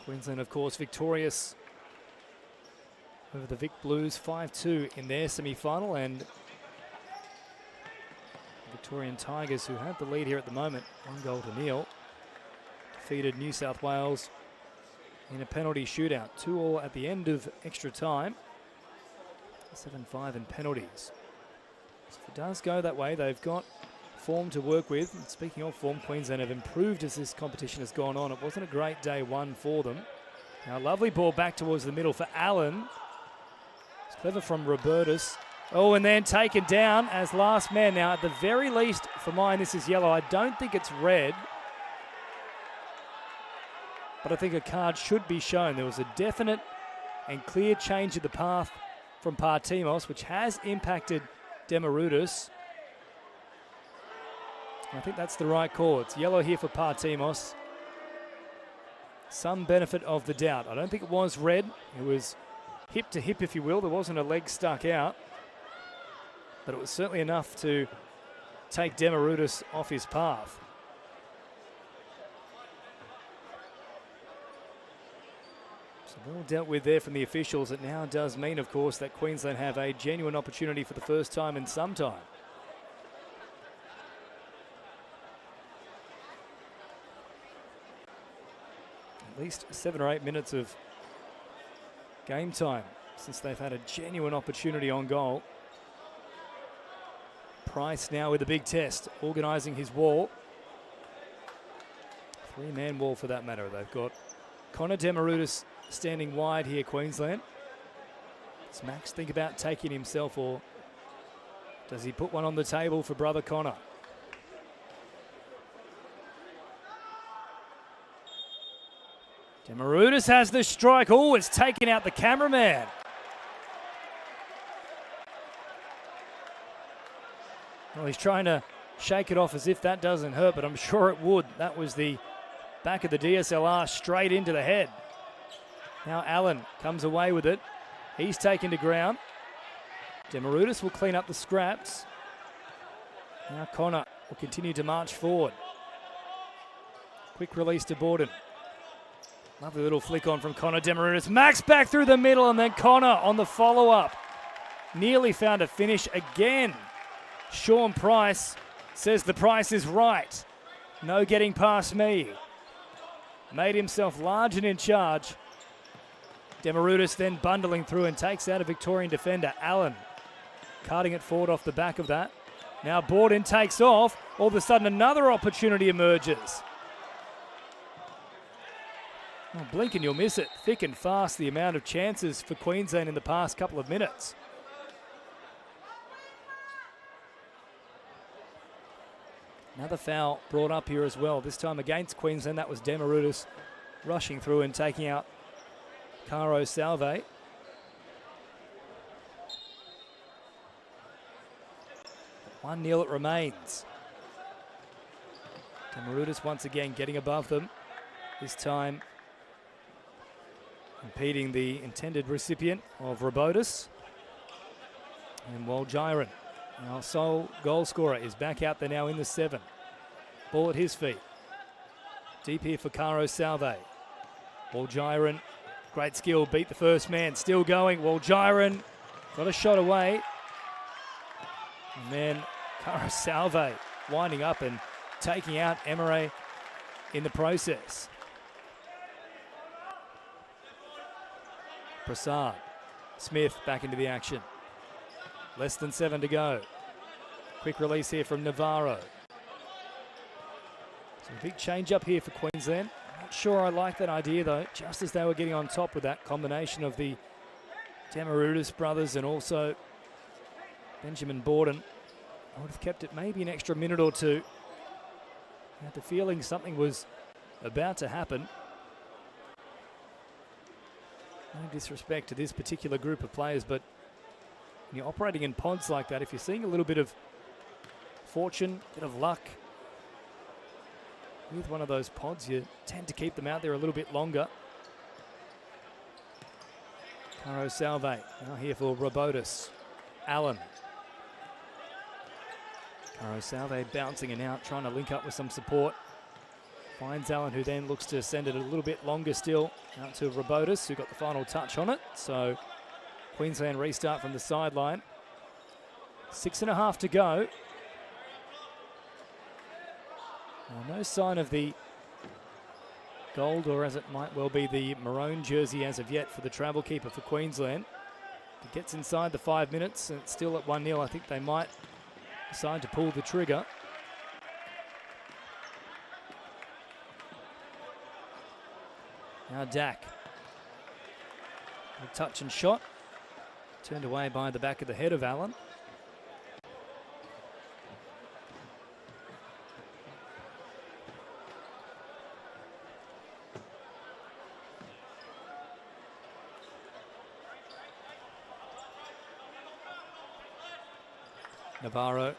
A: Queensland, of course, victorious over the Vic Blues 5-2 in their semi-final, and Victorian Tigers, who have the lead here at the moment, 1-0, defeated New South Wales in a penalty shootout. 2-2 at the end of extra time. 7-5 in penalties. So if it does go that way, they've got form to work with. And speaking of form, Queensland have improved as this competition has gone on. It wasn't a great day one for them. Now a lovely ball back towards the middle for Allen. It's clever from Robertus. Oh, and then taken down as last man. Now, at the very least, for mine, this is yellow. I don't think it's red, but I think a card should be shown. There was a definite and clear change of the path from Partimos, which has impacted Demarudis. I think that's the right call. It's yellow here for Partimos. Some benefit of the doubt. I don't think it was red. It was hip to hip, if you will. There wasn't a leg stuck out, but it was certainly enough to take Demarudis off his path. So well dealt with there from the officials. It now does mean, of course, that Queensland have a genuine opportunity for the first time in some time. At least 7 or 8 minutes of game time since they've had a genuine opportunity on goal. Price now with a big test, organising his wall. 3-man wall for that matter. They've got Connor Demarudis standing wide here, Queensland. Does Max think about taking himself, or does he put one on the table for brother Connor? Demarudis has the strike. Oh, it's taken out the cameraman. Well, he's trying to shake it off as if that doesn't hurt, but I'm sure it would. That was the back of the DSLR straight into the head. Now Allen comes away with it. He's taken to ground. Demarudis will clean up the scraps. Now Connor will continue to march forward. Quick release to Borden. Lovely little flick on from Connor Demarudis. Max back through the middle, and then Connor on the follow-up. Nearly found a finish again. Sean Price says the price is right. No getting past me. Made himself large and in charge. Demarudis then bundling through and takes out a Victorian defender, Allen. Carting it forward off the back of that. Now Borden takes off. All of a sudden another opportunity emerges. Oh, blink and you'll miss it. Thick and fast, the amount of chances for Queensland in the past couple of minutes. Another foul brought up here as well. This time against Queensland, that was Demarudis rushing through and taking out Caro Salve. One 0 it remains. Demarudis once again getting above them. This time impeding the intended recipient of Robotus. And Waljiren, our sole goal scorer, is back out there now in the 7. Ball at his feet. Deep here for Caro Salve. Waljiren, great skill, beat the first man, still going. Waljiren got a shot away. And then Caro Salve winding up and taking out Emre in the process. Prasad. Smith back into the action. Less than 7 to go. Quick release here from Navarro. So a big change up here for Queensland. Not sure I like that idea though, just as they were getting on top with that combination of the Demarudis brothers and also Benjamin Borden. I would have kept it maybe an extra minute or two. I had the feeling something was about to happen. No disrespect to this particular group of players, but when you're operating in pods like that, if you're seeing a little bit of fortune, a bit of luck with one of those pods, you tend to keep them out there a little bit longer. Caro Salve now here for Robotus. Allen. Caro Salve bouncing and out, trying to link up with some support Finds Allen, who then looks to send it a little bit longer still out to Robotis, who got the final touch on it. So Queensland restart from the sideline. 6.5 to go. Now, no sign of the gold, or as it might well be the maroon jersey as of yet for the travel keeper for Queensland. It gets inside the 5 minutes and it's still at 1-0. I think they might decide to pull the trigger. Now Dak. A touch and shot. Turned away by the back of the head of Allen. Navarro,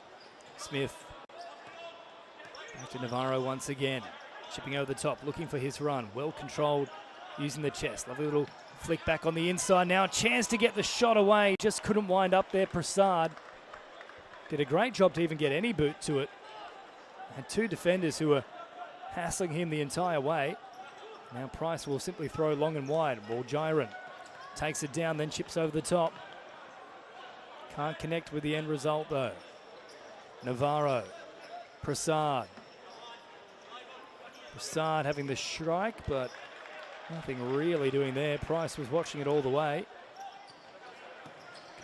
A: Smith, back to Navarro once again, chipping over the top, looking for his run, well controlled, using the chest, lovely little flick back on the inside now, a chance to get the shot away, just couldn't wind up there. Prasad did a great job to even get any boot to it, had two defenders who were hassling him the entire way. Now Price will simply throw long and wide. Waljiren takes it down, then chips over the top. Can't connect with the end result though. Navarro, Prasad. Prasad having the strike, but nothing really doing there. Price was watching it all the way.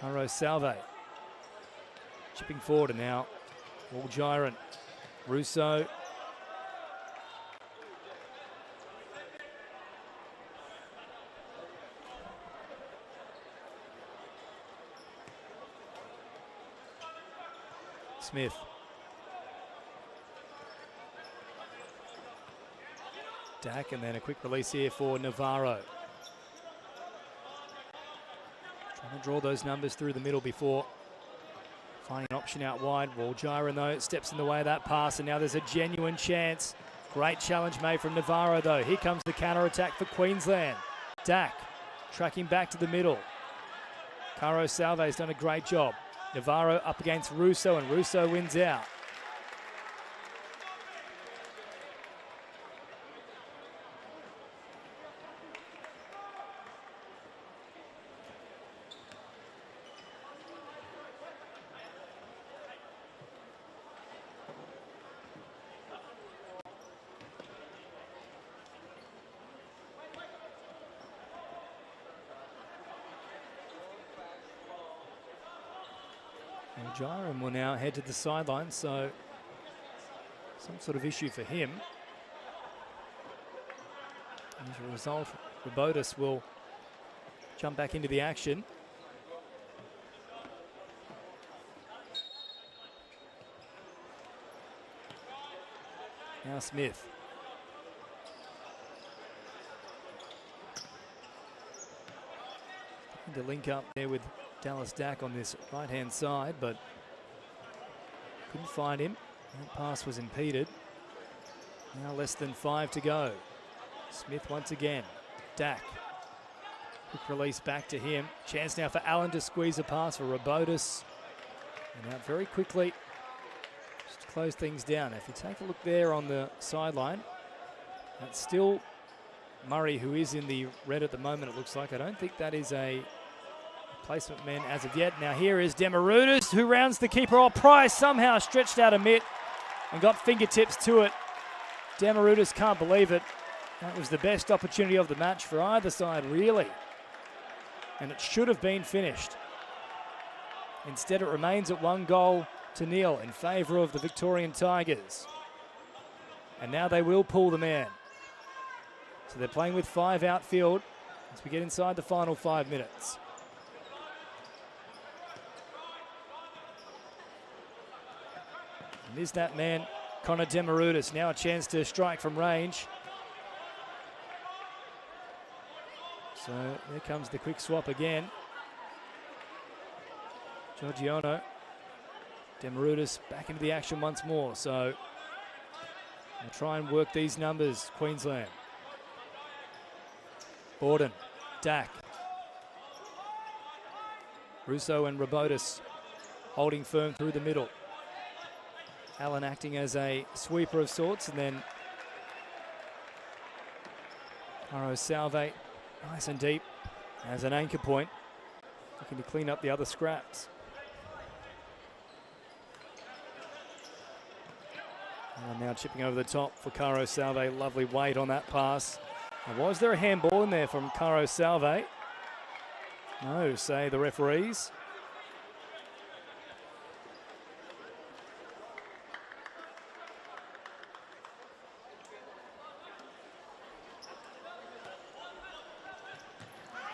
A: Caro Salve chipping forward, and now Waljiren, Russo. Smith. Dak, and then a quick release here for Navarro. Trying to draw those numbers through the middle before finding an option out wide. Waljiren though steps in the way of that pass, and now there's a genuine chance. Great challenge made from Navarro though. Here comes the counter attack for Queensland. Dak tracking back to the middle. Caro Salve's done a great job. Navarro up against Russo, and Russo wins out. Waljiren will now head to the sideline, so some sort of issue for him. As a result, Robotis will jump back into the action. Now Smith. The link up there with Dallas Dak on this right-hand side, but couldn't find him. That pass was impeded. Now less than 5 to go. Smith once again. Dak. Quick release back to him. Chance now for Allen to squeeze a pass for Robotis. And out very quickly. Just to close things down. If you take a look there on the sideline, that's still Murray, who is in the red at the moment, it looks like. I don't think that is a placement man as of yet. Now here is Demarudis, who rounds the keeper. Oh, Price somehow stretched out a mitt and got fingertips to it. Demarudis can't believe it. That was the best opportunity of the match for either side, really. And it should have been finished. Instead, it remains at 1-0 in favour of the Victorian Tigers. And now they will pull the man. So they're playing with 5 outfield as we get inside the final 5 minutes. And is that man, Connor Demarudis, now a chance to strike from range. So there comes the quick swap again. Giorgiano. Demarudis back into the action once more. So they'll try and work these numbers, Queensland. Borden, Dak. Russo and Robotis holding firm through the middle. Allen acting as a sweeper of sorts, and then Caro Salve, nice and deep as an anchor point, looking to clean up the other scraps. And now chipping over the top for Caro Salve. Lovely weight on that pass. And was there a handball in there from Caro Salve? No, say the referees.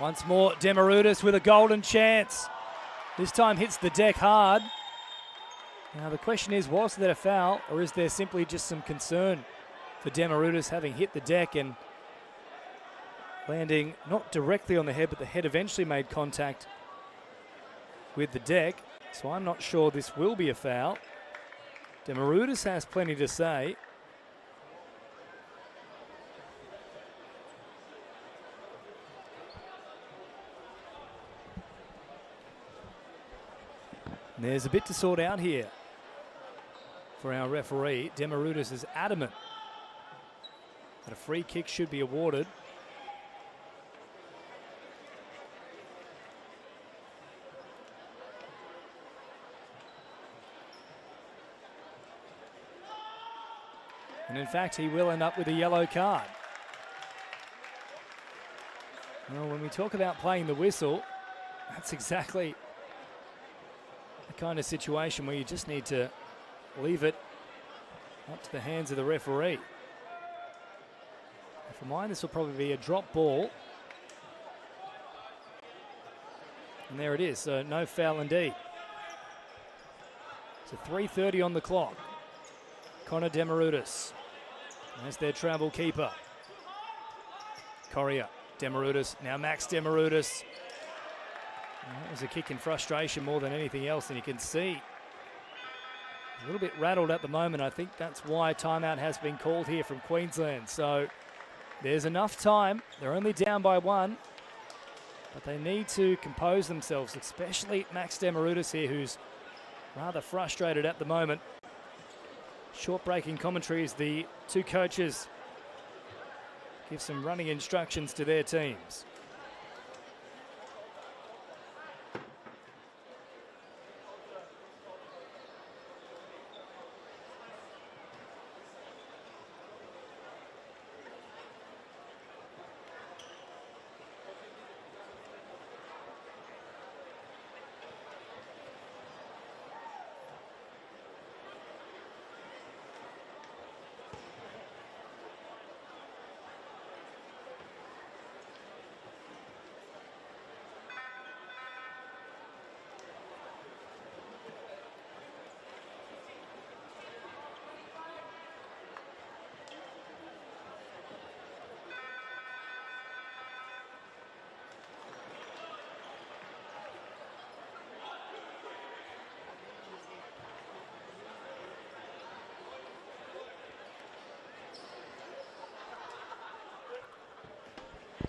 A: Once more, Demarudis with a golden chance. This time hits the deck hard. Now the question is, was that a foul, or is there simply just some concern for Demarudis having hit the deck and landing not directly on the head, but the head eventually made contact with the deck. So I'm not sure this will be a foul. Demarudis has plenty to say. And there's a bit to sort out here for our referee. Demarudis is adamant that a free kick should be awarded. And in fact, he will end up with a yellow card. Well, when we talk about playing the whistle, that's exactly the kind of situation where you just need to leave it up to the hands of the referee. For mine, this will probably be a drop ball. And there it is, so no foul indeed. So 3:30 on the clock. Connor Demarudis as their travel keeper. Correa, Demarudis, now Max Demarudis. That was a kick in frustration more than anything else, and you can see a little bit rattled at the moment. I think that's why timeout has been called here from Queensland. So there's enough time. They're only down by one, but they need to compose themselves, especially Max Demarudis here, who's rather frustrated at the moment. Short breaking commentary as the two coaches give some running instructions to their teams.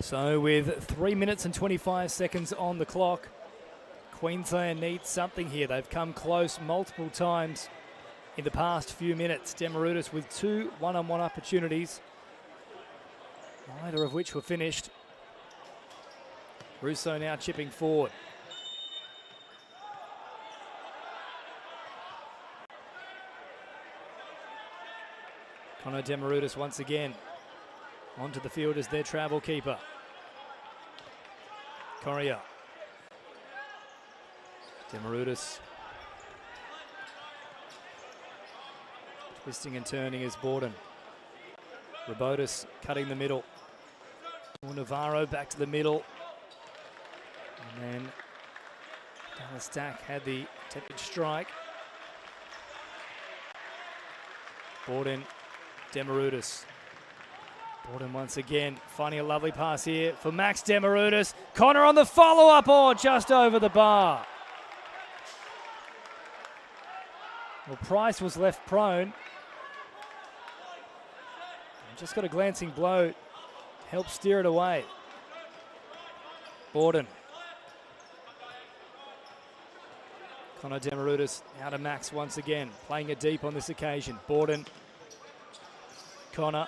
A: So with 3 minutes and 25 seconds on the clock, Queensland needs something here. They've come close multiple times in the past few minutes. Demarudis with two one-on-one opportunities, neither of which were finished. Russo now chipping forward. Connor Demarudis once again onto the field as their travel keeper. Correa. Demarudis. Twisting and turning is Borden. Robotis cutting the middle. Navarro back to the middle. And then Dallas Stack had the technical strike. Borden, Demarudis. Borden once again finding a lovely pass here for Max Demarudis. Connor on the follow-up, just over the bar. Well, Price was left prone. Just got a glancing blow, helped steer it away. Borden. Connor Demarudis out to Max once again, playing it deep on this occasion. Borden. Connor.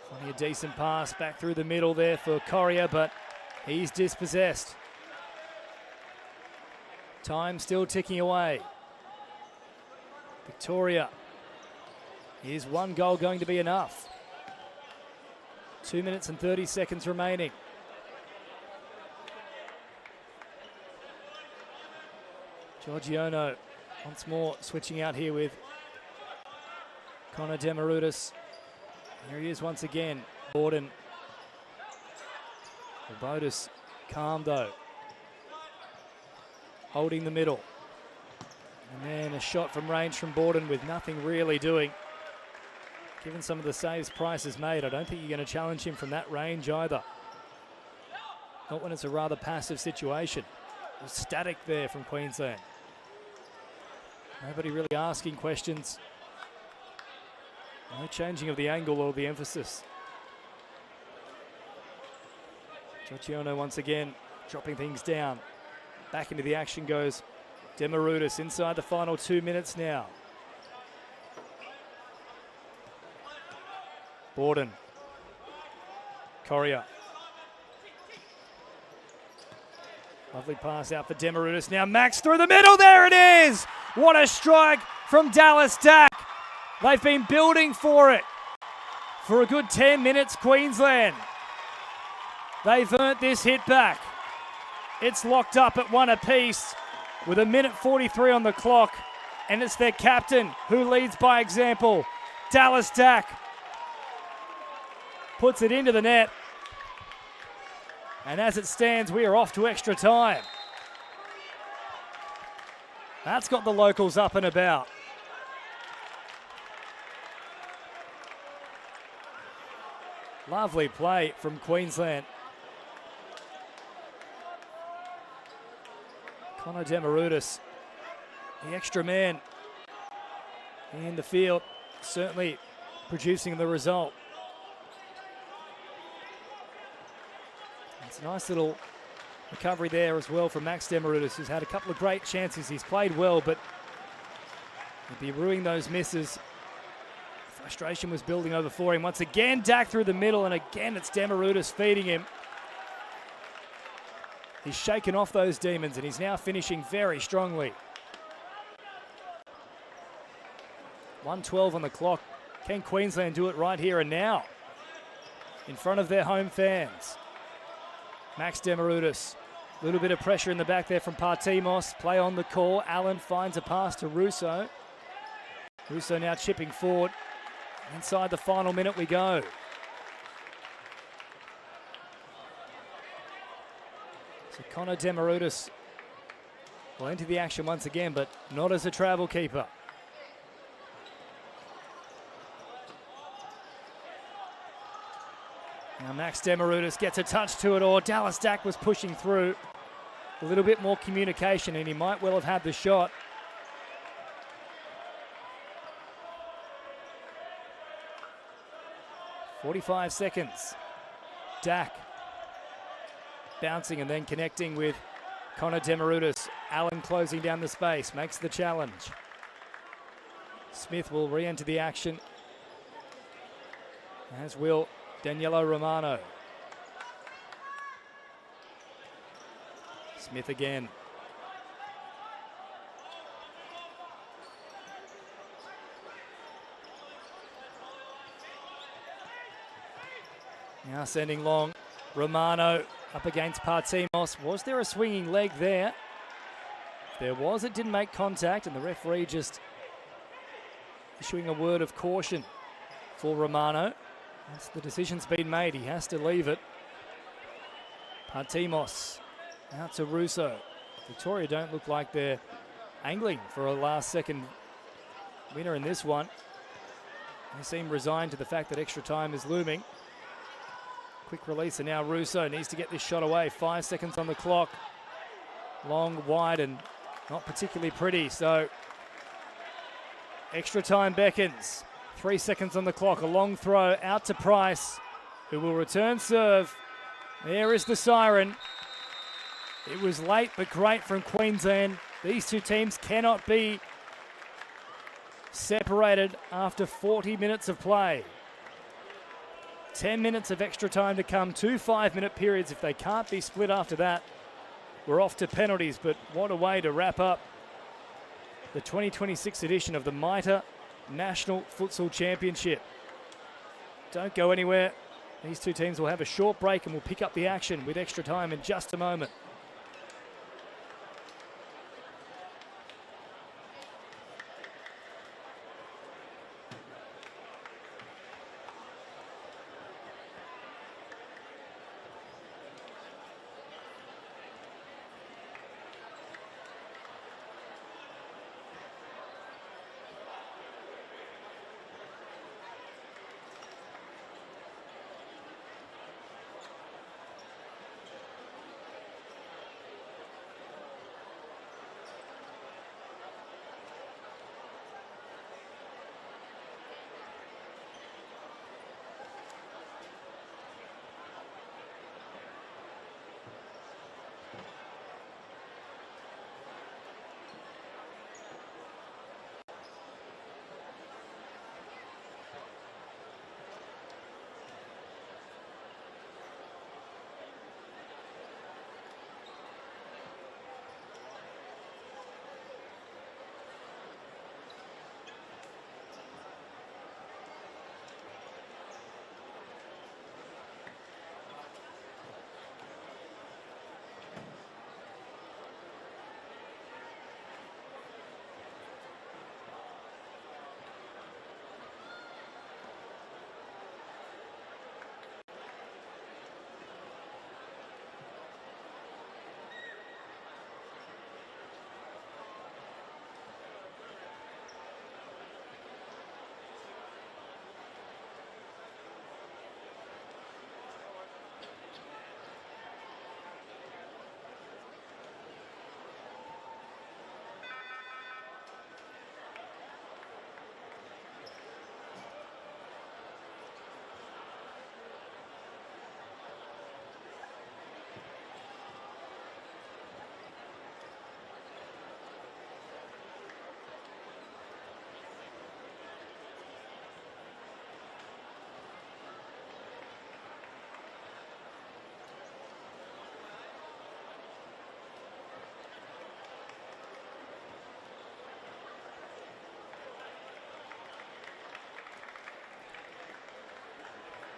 A: Finally a decent pass back through the middle there for Correa, but he's dispossessed. Time still ticking away. Victoria. Is one goal going to be enough? 2 minutes and 30 seconds remaining. Giorgiono once more switching out here with Connor Demarudis. Here he is once again. Borden. Bodas calm though. Holding the middle. And then a shot from range from Borden with nothing really doing. Given some of the saves Price has made, I don't think you're going to challenge him from that range either. Not when it's a rather passive situation. It was static there from Queensland. Nobody really asking questions. No changing of the angle or the emphasis. Giorgiono once again dropping things down. Back into the action goes Demarudis inside the final 2 minutes now. Borden. Correa. Lovely pass out for Demarudis. Now Max through the middle. There it is. What a strike from Dallas Dack. They've been building for it for a good 10 minutes, Queensland. They've earned this hit back. It's locked up at 1 apiece with 1:43 on the clock, and it's their captain who leads by example. Dallas Dack puts it into the net. And as it stands, we are off to extra time. That's got the locals up and about. Lovely play from Queensland. Connor Demarudis, the extra man in the field, certainly producing the result. It's a nice little recovery there as well from Max Demarudis, who's had a couple of great chances. He's played well, but he'd be ruining those misses. Frustration was building over for him. Once again, Dack through the middle, and again it's Demarudis feeding him. He's shaken off those demons, and he's now finishing very strongly. 1:12 on the clock. Can Queensland do it right here and now in front of their home fans? Max Demarudis. A little bit of pressure in the back there from Partimos. Play on the call. Allen finds a pass to Russo. Russo now chipping forward. Inside the final minute we go. So Connor Demarudis will enter the action once again, but not as a travel keeper. Now Max Demarudis gets a touch to it, or Dallas Dack was pushing through. A little bit more communication, and he might well have had the shot. .45 seconds. Dack bouncing and then connecting with Connor Demarudis. Allen closing down the space, makes the challenge. Smith will re-enter the action, as will Danielo Romano. Smith again. Now sending long. Romano up against Partimos. Was there a swinging leg there? If there was, it didn't make contact, and the referee just issuing a word of caution for Romano. Once the decision's been made, he has to leave it. Partimos out to Russo. Victoria don't look like they're angling for a last-second winner in this one. They seem resigned to the fact that extra time is looming. Quick release, and now Russo needs to get this shot away. 5 seconds on the clock. Long, wide, and not particularly pretty, so extra time beckons. 3 seconds on the clock. A long throw out to Price, who will return serve. There is the siren. It was late, but great from Queensland. These two teams cannot be separated after 40 minutes of play. 10 minutes of extra time to come, 2 5-minute periods. If they can't be split after that, we're off to penalties. But what a way to wrap up the 2026 edition of the Mitre National Futsal Championship. Don't go anywhere. These two teams will have a short break and we'll pick up the action with extra time in just a moment.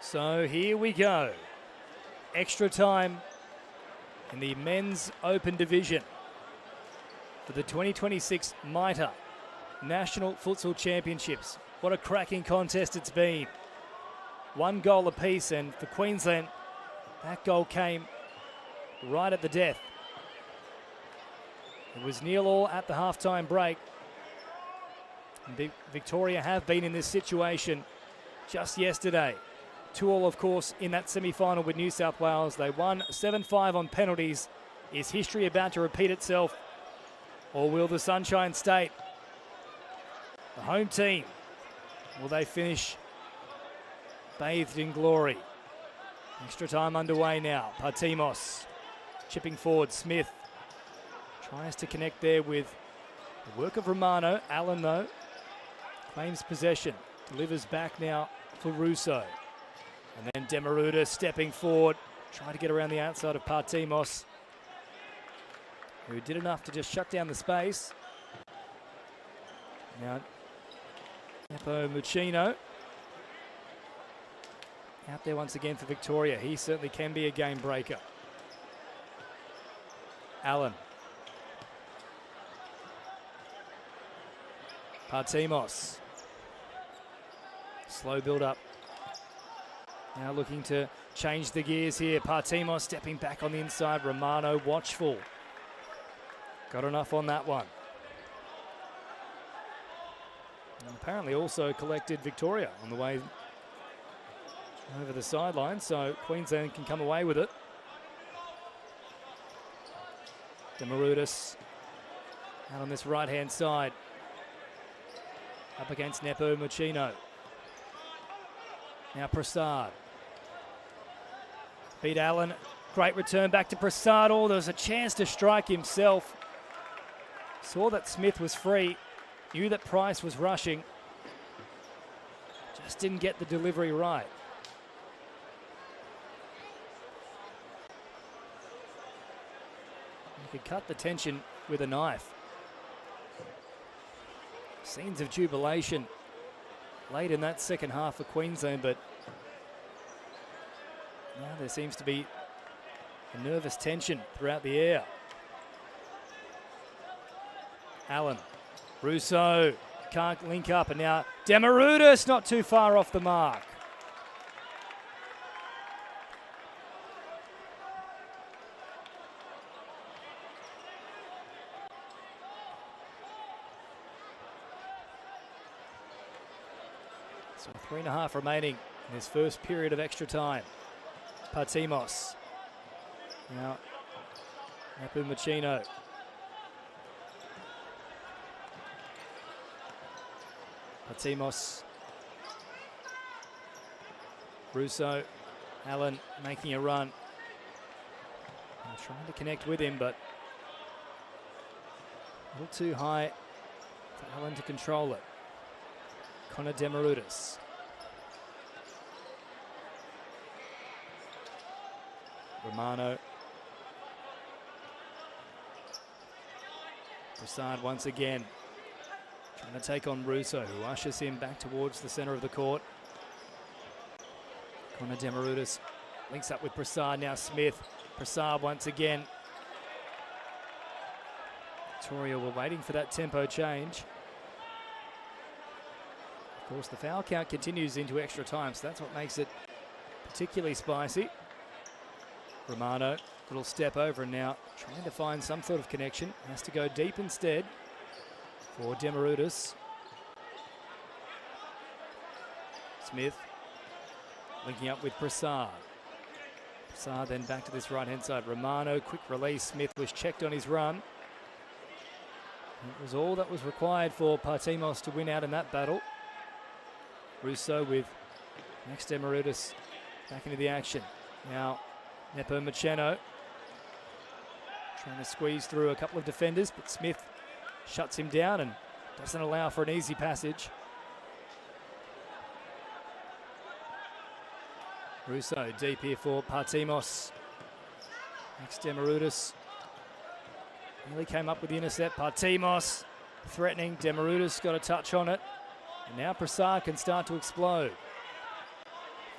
A: So here we go. Extra time in the men's open division for the 2026 Mitre National Futsal Championships. What a cracking contest it's been. 1 goal apiece, and for Queensland, that goal came right at the death. It was 0-0 at the halftime break. And Victoria have been in this situation just yesterday. 2-2, of course, in that semi-final with New South Wales. They won 7-5 on penalties. Is history about to repeat itself, or will the Sunshine State, the home team, will they finish bathed in glory? Extra time underway now. Partimos chipping forward. Smith tries to connect there with the work of Romano. Allen, though, claims possession. Delivers back now for Russo. And then Demaruda stepping forward, trying to get around the outside of Partimos, who did enough to just shut down the space. Now, Nepo Muccino out there once again for Victoria. He certainly can be a game breaker. Allen. Partimos. Slow build up. Now looking to change the gears here. Partimos stepping back on the inside. Romano watchful. Got enough on that one. And apparently also collected Victoria on the way over the sideline, so Queensland can come away with it. Demarudis out on this right-hand side. Up against Nepo Muccino. Now Prasad. Beat Allen. Great return back to Prasad. Oh, there was a chance to strike himself. Saw that Smith was free. Knew that Price was rushing. Just didn't get the delivery right. could cut the tension with a knife. Scenes of jubilation late in that second half for Queensland, but now there seems to be a nervous tension throughout the air. Allen, Russo can't link up, and now Demarudis not too far off the mark. So 3.5 remaining in this first period of extra time. Partimos. Now, Napumachino. Partimos. Russo. Allen making a run. Trying to connect with him, but a little too high for Allen to control it. Connor Demarudis. Romano. Prasad once again trying to take on Russo, who ushers him back towards the centre of the court. Connor Demarudis links up with Prasad. Now Smith. Prasad once again. Victoria were waiting for that tempo change. Of course, the foul count continues into extra time, so that's what makes it particularly spicy. Romano, little step over, and now trying to find some sort of connection. Has to go deep instead for Demarudis. Smith linking up with Prasad. Prasad then back to this right-hand side. Romano, quick release. Smith was checked on his run. It was all that was required for Partimos to win out in that battle. Russo with Max Demarudis back into the action. Now Napumachino trying to squeeze through a couple of defenders, but Smith shuts him down and doesn't allow for an easy passage. Russo deep here for Partimos. Max Demarudis nearly came up with the intercept. Partimos threatening. Demarudis got a touch on it. And now Prasad can start to explode.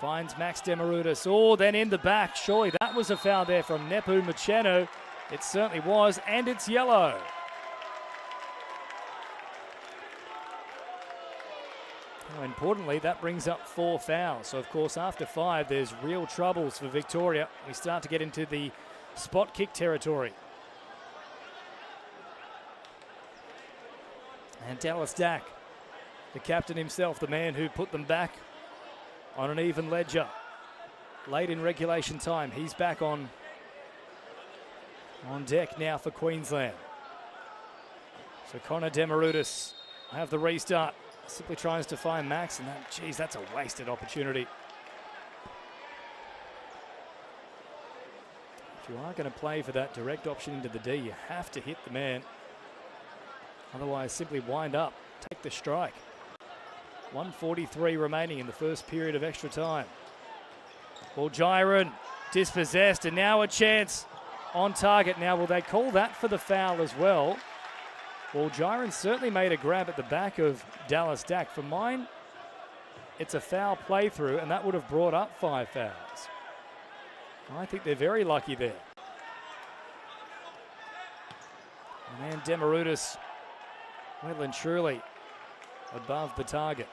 A: Finds Max Demarudis. Oh, then in the back. Surely that was a foul there from Napumachino. It certainly was, and it's yellow. Now, importantly, that brings up 4 fouls. So, of course, after 5, there's real troubles for Victoria. We start to get into the spot kick territory. And Dallas Dack, the captain himself, the man who put them back on an even ledger late in regulation time. He's back on deck now for Queensland. So Connor Demarudis have the restart. Simply tries to find Max, and that's a wasted opportunity. If you are going to play for that direct option into the D, you have to hit the man. Otherwise, simply wind up, take the strike. 1:43 remaining in the first period of extra time. Well, Gyron dispossessed, and now a chance on target. Now, will they call that for the foul as well? Well, Gyron certainly made a grab at the back of Dallas Dack. For mine, it's a foul playthrough, and that would have brought up 5 fouls. I think they're very lucky there. And then Demarudis, well and truly above the target.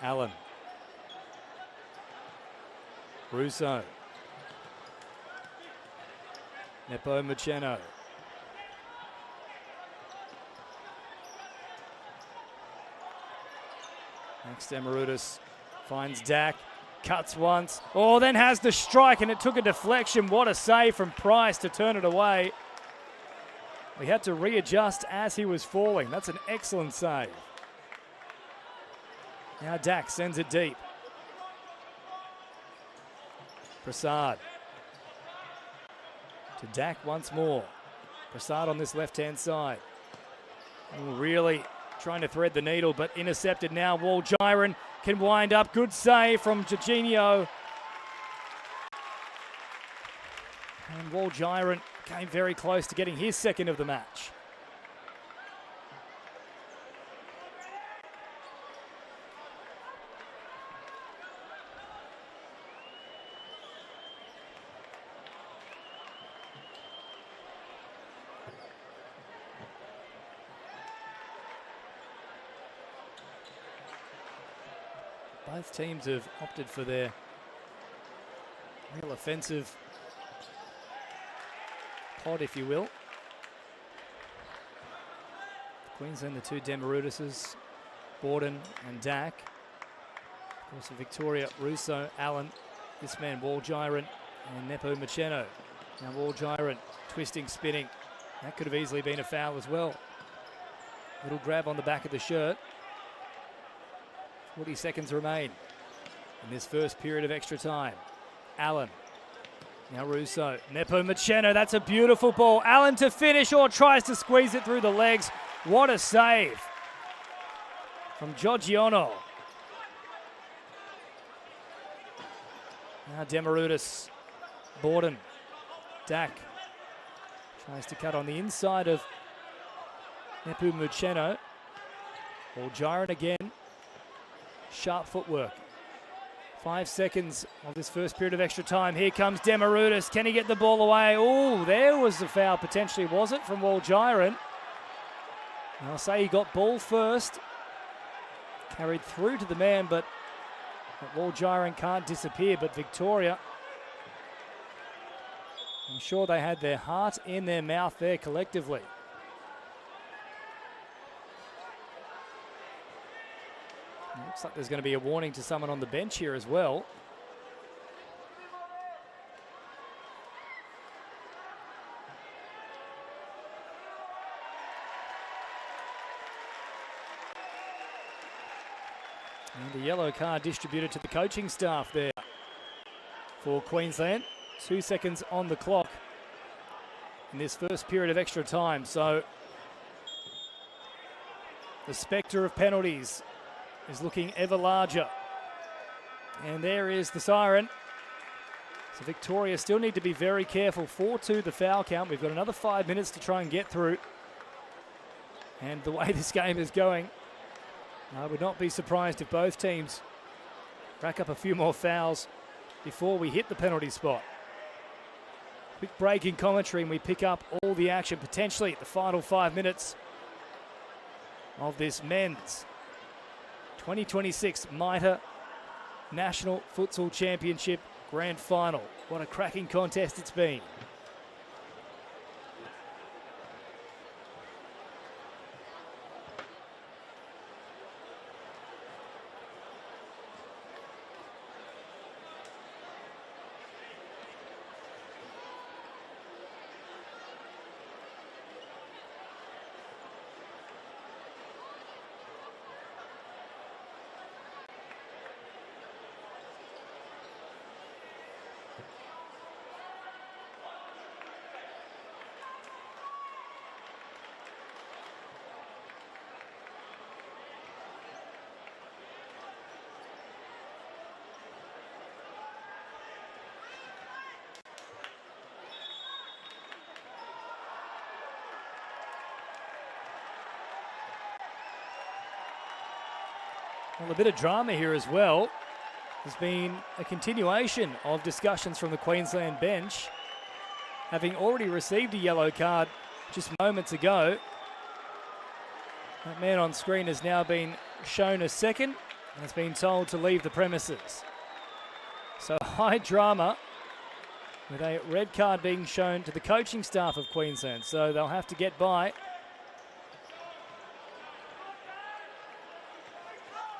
A: Allen. Russo. Napumachino. Max Demarudis finds Dack, cuts once, then has the strike, and it took a deflection. What a save from Price to turn it away. He had to readjust as he was falling. That's an excellent save. Now Dack sends it deep. Prasad. To Dack once more. Prasad on this left-hand side. Really trying to thread the needle, but intercepted now. Wall Gyron can wind up. Good save from Jorginho. And Walgirant came very close to getting his second of the match. Both teams have opted for their real offensive pod, if you will. Queensland, the two Demarudises, Borden and Dak. Of course, for Victoria, Russo, Allen, this man Walgirant, and Nepo Macheno. Now Walgirant twisting, spinning. That could have easily been a foul as well. Little grab on the back of the shirt. 40 seconds remain in this first period of extra time. Allen. Now Russo. Nepo Macheno. That's a beautiful ball. Allen to finish or tries to squeeze it through the legs. What a save from Giorgiono. Now Demarudis. Borden. Dak tries to cut on the inside of Nepo Macheno. Walgirant again. Sharp footwork. 5 seconds of this first period of extra time. Here comes Demarudis. Can he get the ball away? Oh, there was the foul potentially, was it, from Walgirant? I'll say he got ball first. Carried through to the man, but Walgirant can't disappear. But Victoria, I'm sure they had their heart in their mouth there collectively. Looks like there's going to be a warning to someone on the bench here as well. And a yellow card distributed to the coaching staff there for Queensland. 2 seconds on the clock in this first period of extra time. So the spectre of penalties is looking ever larger. And there is the siren. So Victoria still need to be very careful. 4-2 the foul count. We've got another 5 minutes to try and get through. And the way this game is going, I would not be surprised if both teams rack up a few more fouls before we hit the penalty spot. Quick break in commentary and we pick up all the action potentially at the final 5 minutes of this men's 2026 Mitre National Futsal Championship Grand Final. What a cracking contest it's been. Well, a bit of drama here as well. There's been a continuation of discussions from the Queensland bench, having already received a yellow card just moments ago. That man on screen has now been shown a second and has been told to leave the premises. So high drama with a red card being shown to the coaching staff of Queensland. So they'll have to get by,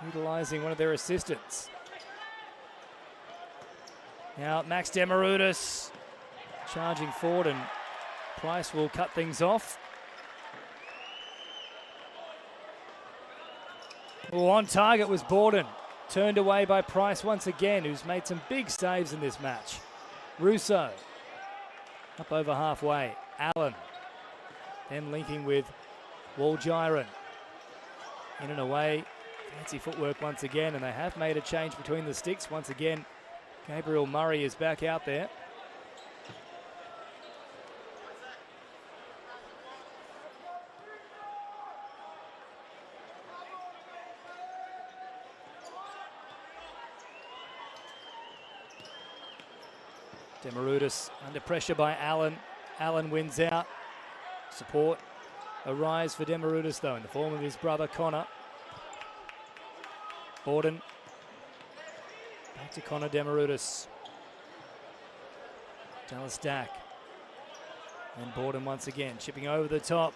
A: utilising one of their assistants. Now Max Demarudis charging forward and Price will cut things off. Oh, on target was Borden. Turned away by Price once again, who's made some big saves in this match. Russo up over halfway. Allen then linking with Walgirant. In and away. Fancy footwork once again, and they have made a change between the sticks. Once again, Gabriel Murray is back out there. Demerudis under pressure by Allen. Allen wins out. Support a rise for Demerudis though in the form of his brother Connor. Borden. Back to Connor Demerudis. Dallas Dack. And Borden once again chipping over the top.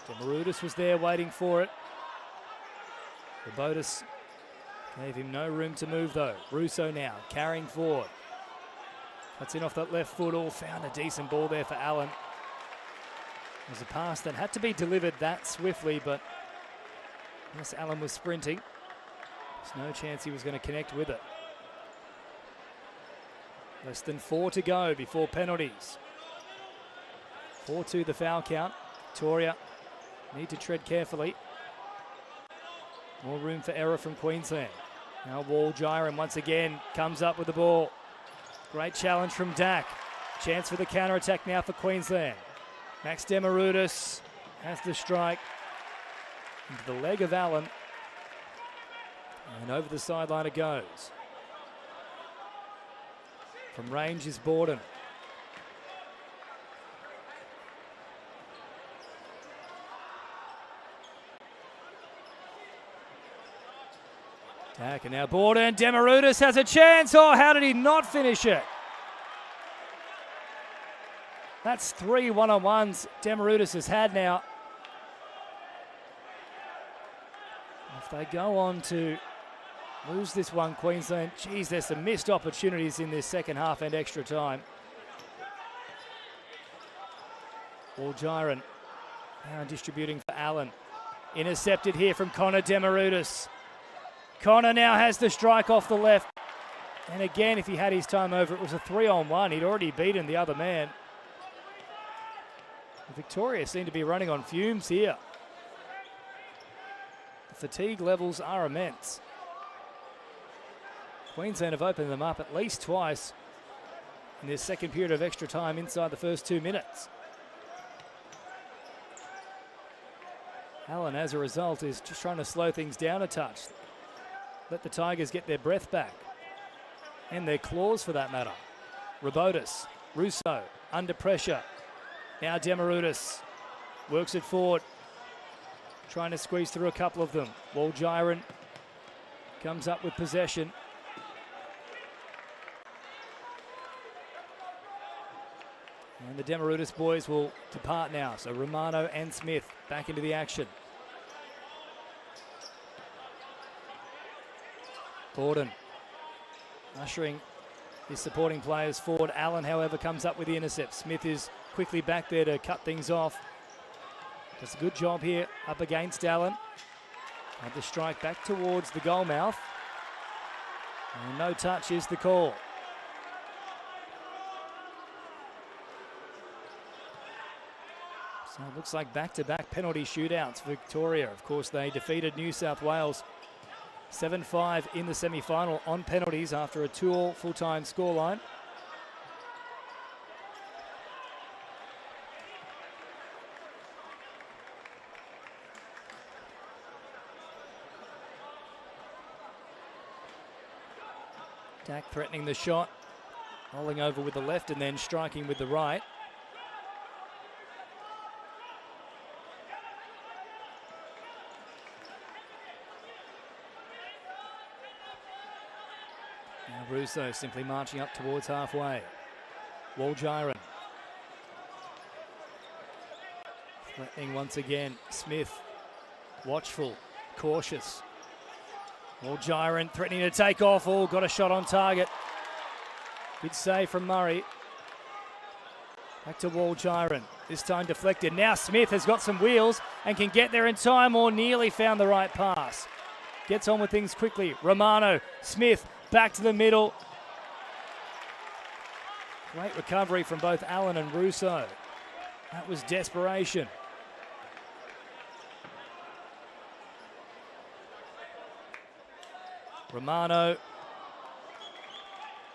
A: Demerudis was there waiting for it. Robotis gave him no room to move though. Russo now carrying forward. Cuts in off that left foot. All found a decent ball there for Allen. It was a pass that had to be delivered that swiftly, but yes, Allen was sprinting. There's no chance he was going to connect with it. Less than 4 to go before penalties. 4-2 the foul count. Victoria need to tread carefully. More room for error from Queensland. Now Wall-Gyron once again comes up with the ball. Great challenge from Dack. Chance for the counter-attack now for Queensland. Max Demerudis has the strike into the leg of Allen. And over the sideline it goes. From range is Borden. Dack and now Borden. Demerudis has a chance. Oh, how did he not finish it? That's 3 one-on-ones Demerudis has had now. If they go on to lose this one, Queensland, geez, there's some missed opportunities in this second half and extra time. Wall-Gyron now distributing for Allen. Intercepted here from Connor Demerudis. Connor now has the strike off the left. And again, if he had his time over, it was a 3-on-1. He'd already beaten the other man. Victoria seem to be running on fumes here. The fatigue levels are immense. Queensland have opened them up at least twice in this second period of extra time inside the first 2 minutes. Allen, as a result, is just trying to slow things down a touch. Let the Tigers get their breath back. And their claws, for that matter. Robotis, Russo, under pressure. Now Demerudis works it forward. Trying to squeeze through a couple of them. Wall-Gyron comes up with possession. And the Demerudis boys will depart now. So Romano and Smith back into the action. Borden ushering his supporting players forward. Allen, however, comes up with the intercept. Smith is quickly back there to cut things off. Does a good job here up against Allen. And the strike back towards the goal mouth. And no touch is the call. So it looks like back-to-back penalty shootouts for Victoria. Of course, they defeated New South Wales 7-5 in the semi-final on penalties after a 2-all full-time scoreline. Dack threatening the shot, rolling over with the left and then striking with the right. Now Russo simply marching up towards halfway. Wall-Gyron. Threatening once again. Smith, watchful, cautious. Wall-Gyron threatening to take off. Oh, got a shot on target. Good save from Murray. Back to Wall-Gyron. This time deflected. Now Smith has got some wheels and can get there in time or nearly found the right pass. Gets on with things quickly. Romano, Smith, back to the middle. Great recovery from both Allen and Russo. That was desperation. Romano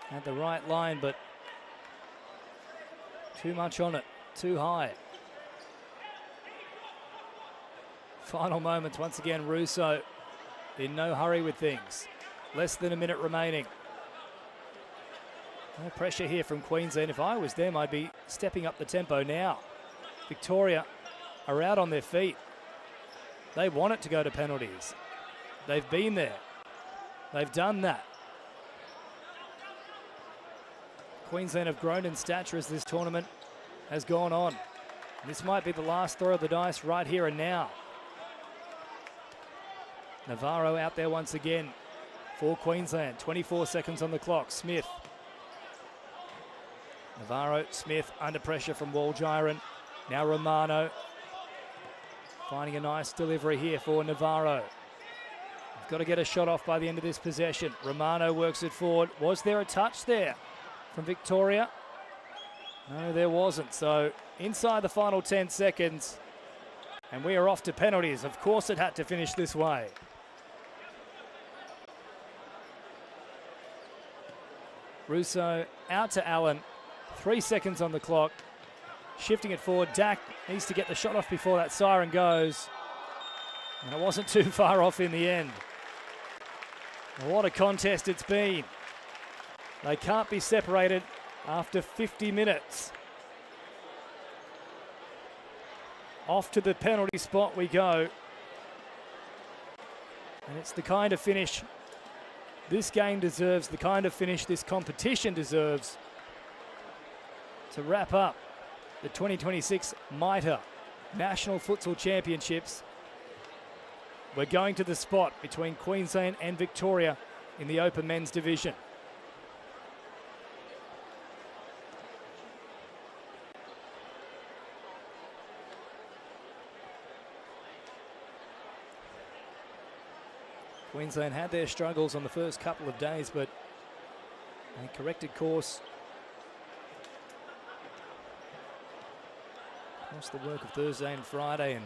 A: had the right line, but too much on it, too high. Final moments, once again, Russo in no hurry with things. Less than a minute remaining. No pressure here from Queensland. If I was them, I'd be stepping up the tempo now. Victoria are out on their feet. They want it to go to penalties. They've been there. They've done that. Queensland have grown in stature as this tournament has gone on. This might be the last throw of the dice right here and now. Navarro out there once again for Queensland. 24 seconds on the clock. Smith. Navarro, Smith under pressure from Waljiren. Now Romano finding a nice delivery here for Navarro. They've got to get a shot off by the end of this possession. Romano works it forward. Was there a touch there from Victoria? No, there wasn't. So inside the final 10 seconds, and we are off to penalties. Of course it had to finish this way. Russo out to Allen. 3 seconds on the clock. Shifting it forward. Dak needs to get the shot off before that siren goes. And it wasn't too far off in the end. And what a contest it's been. They can't be separated after 50 minutes. Off to the penalty spot we go. And it's the kind of finish this game deserves, the kind of finish this competition deserves to wrap up the 2026 Mitre National Futsal Championships. We're going to the spot between Queensland and Victoria in the Open Men's Division. Queensland had their struggles on the first couple of days, but they corrected course across the work of Thursday and Friday, and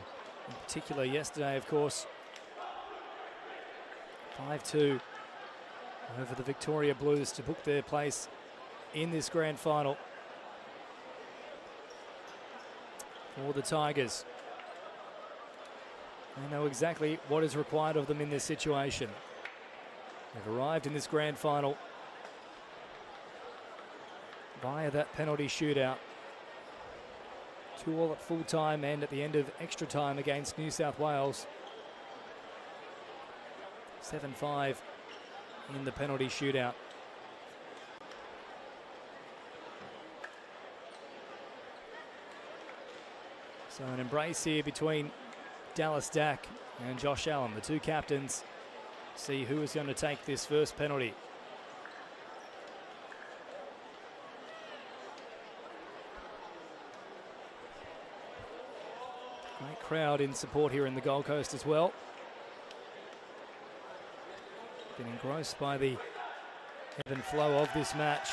A: in particular yesterday, of course. 5-2 over the Victoria Blues to book their place in this grand final for the Tigers. They know exactly what is required of them in this situation. They've arrived in this grand final via that penalty shootout. 2-2 at full time and at the end of extra time against New South Wales. 7-5 in the penalty shootout. So an embrace here between Dallas Dak and Josh Allen, the two captains. See who is going to take this first penalty. Great crowd in support here in the Gold Coast as well. Been engrossed by the ebb and flow of this match.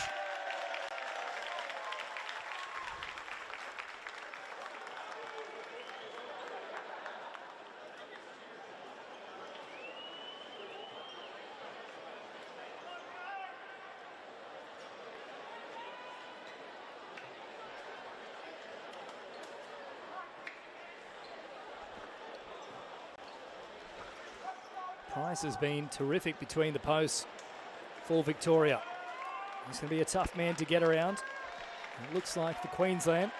A: Price has been terrific between the posts for Victoria. He's going to be a tough man to get around. It looks like for Queensland,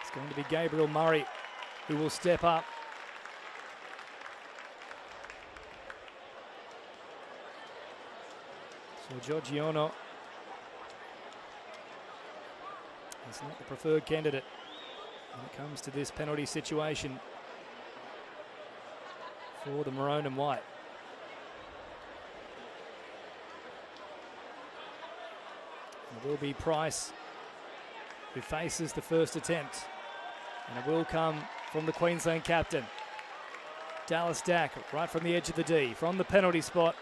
A: it's going to be Gabriel Murray who will step up. So Giorgiano is not the preferred candidate when it comes to this penalty situation for the maroon and white. It will be Price who faces the first attempt, and it will come from the Queensland captain. Dallas Dak right from the edge of the D, from the penalty spot.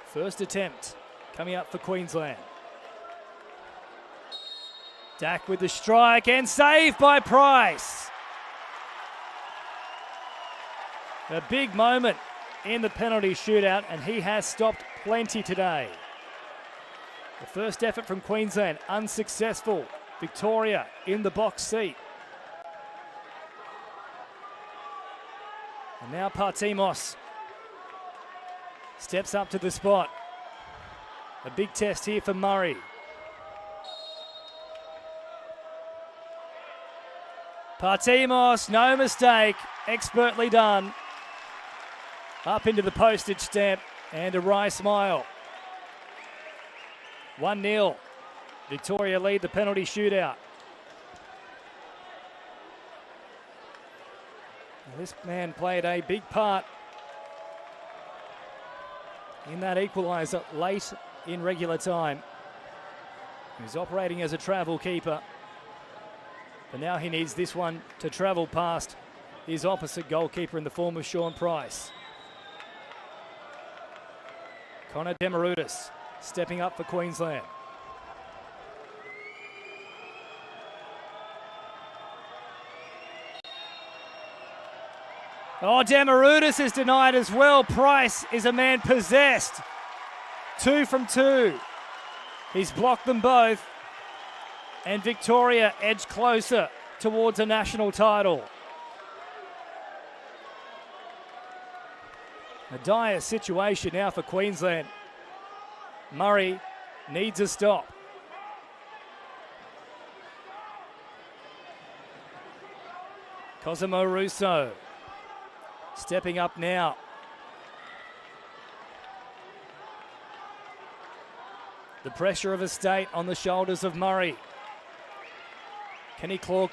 A: First attempt coming up for Queensland. Dak with the strike and saved by Price. A big moment in the penalty shootout, and he has stopped plenty today. The first effort from Queensland, unsuccessful. Victoria in the box seat. And now Partimos steps up to the spot. A big test here for Murray. Partimos, no mistake, expertly done. Up into the postage stamp and a wry smile. 1-0. Victoria lead the penalty shootout. This man played a big part in that equalizer late in regular time. He's operating as a travel keeper, but now he needs this one to travel past his opposite goalkeeper in the form of Sean Price. Connor Demarudis stepping up for Queensland. Oh, Demarudis is denied as well. Price is a man possessed. 2 from 2. He's blocked them both. And Victoria edged closer towards a national title. A dire situation now for Queensland. Murray needs a stop. Cosimo Russo stepping up now. The pressure of a state on the shoulders of Murray. Can he claw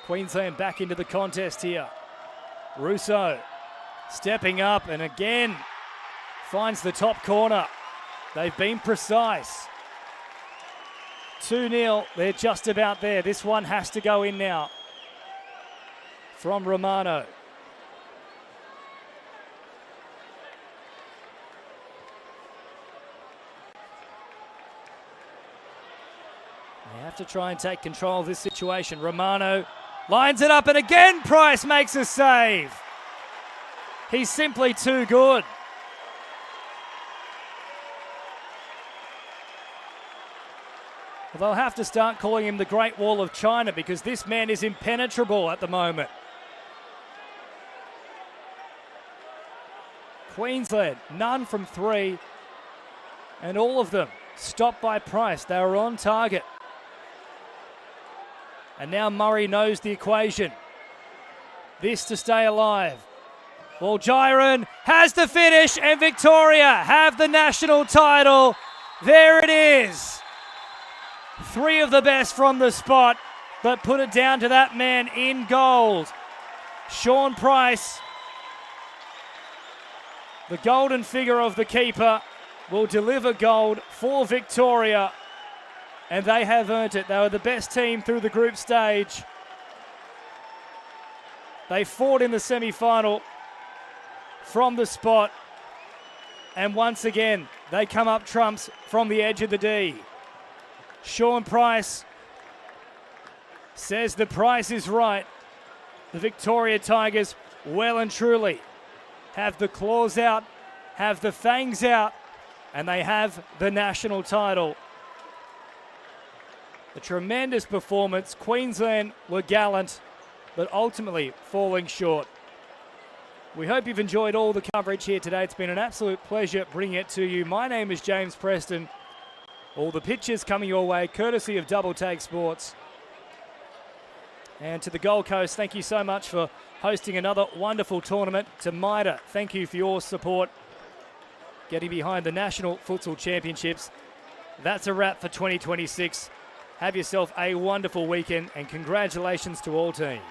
A: Queensland back into the contest here? Russo stepping up and again finds the top corner. They've been precise. 2-0, they're just about there. This one has to go in now from Romano. They have to try and take control of this situation. Romano lines it up and again Price makes a save. He's simply too good. Well, they'll have to start calling him the Great Wall of China because this man is impenetrable at the moment. Queensland, none from 3, and all of them stopped by Price. They were on target. And now Murray knows the equation. This to stay alive. Well, Gyron has the finish and Victoria have the national title. There it is. 3 of the best from the spot, but put it down to that man in gold. Sean Price, the golden figure of the keeper, will deliver gold for Victoria. And they have earned it. They were the best team through the group stage. They fought in the semi-final from the spot. And once again, they come up trumps from the edge of the D. Sean Price says the price is right. The Victoria Tigers well and truly have the claws out, have the fangs out, and they have the national title. A tremendous performance. Queensland were gallant, but ultimately falling short. We hope you've enjoyed all the coverage here today. It's been an absolute pleasure bringing it to you. My name is James Preston. All the pictures coming your way, courtesy of Double Take Sports. And to the Gold Coast, thank you so much for hosting another wonderful tournament. To Mitre, thank you for your support. Getting behind the National Futsal Championships. That's a wrap for 2026. Have yourself a wonderful weekend and congratulations to all teams.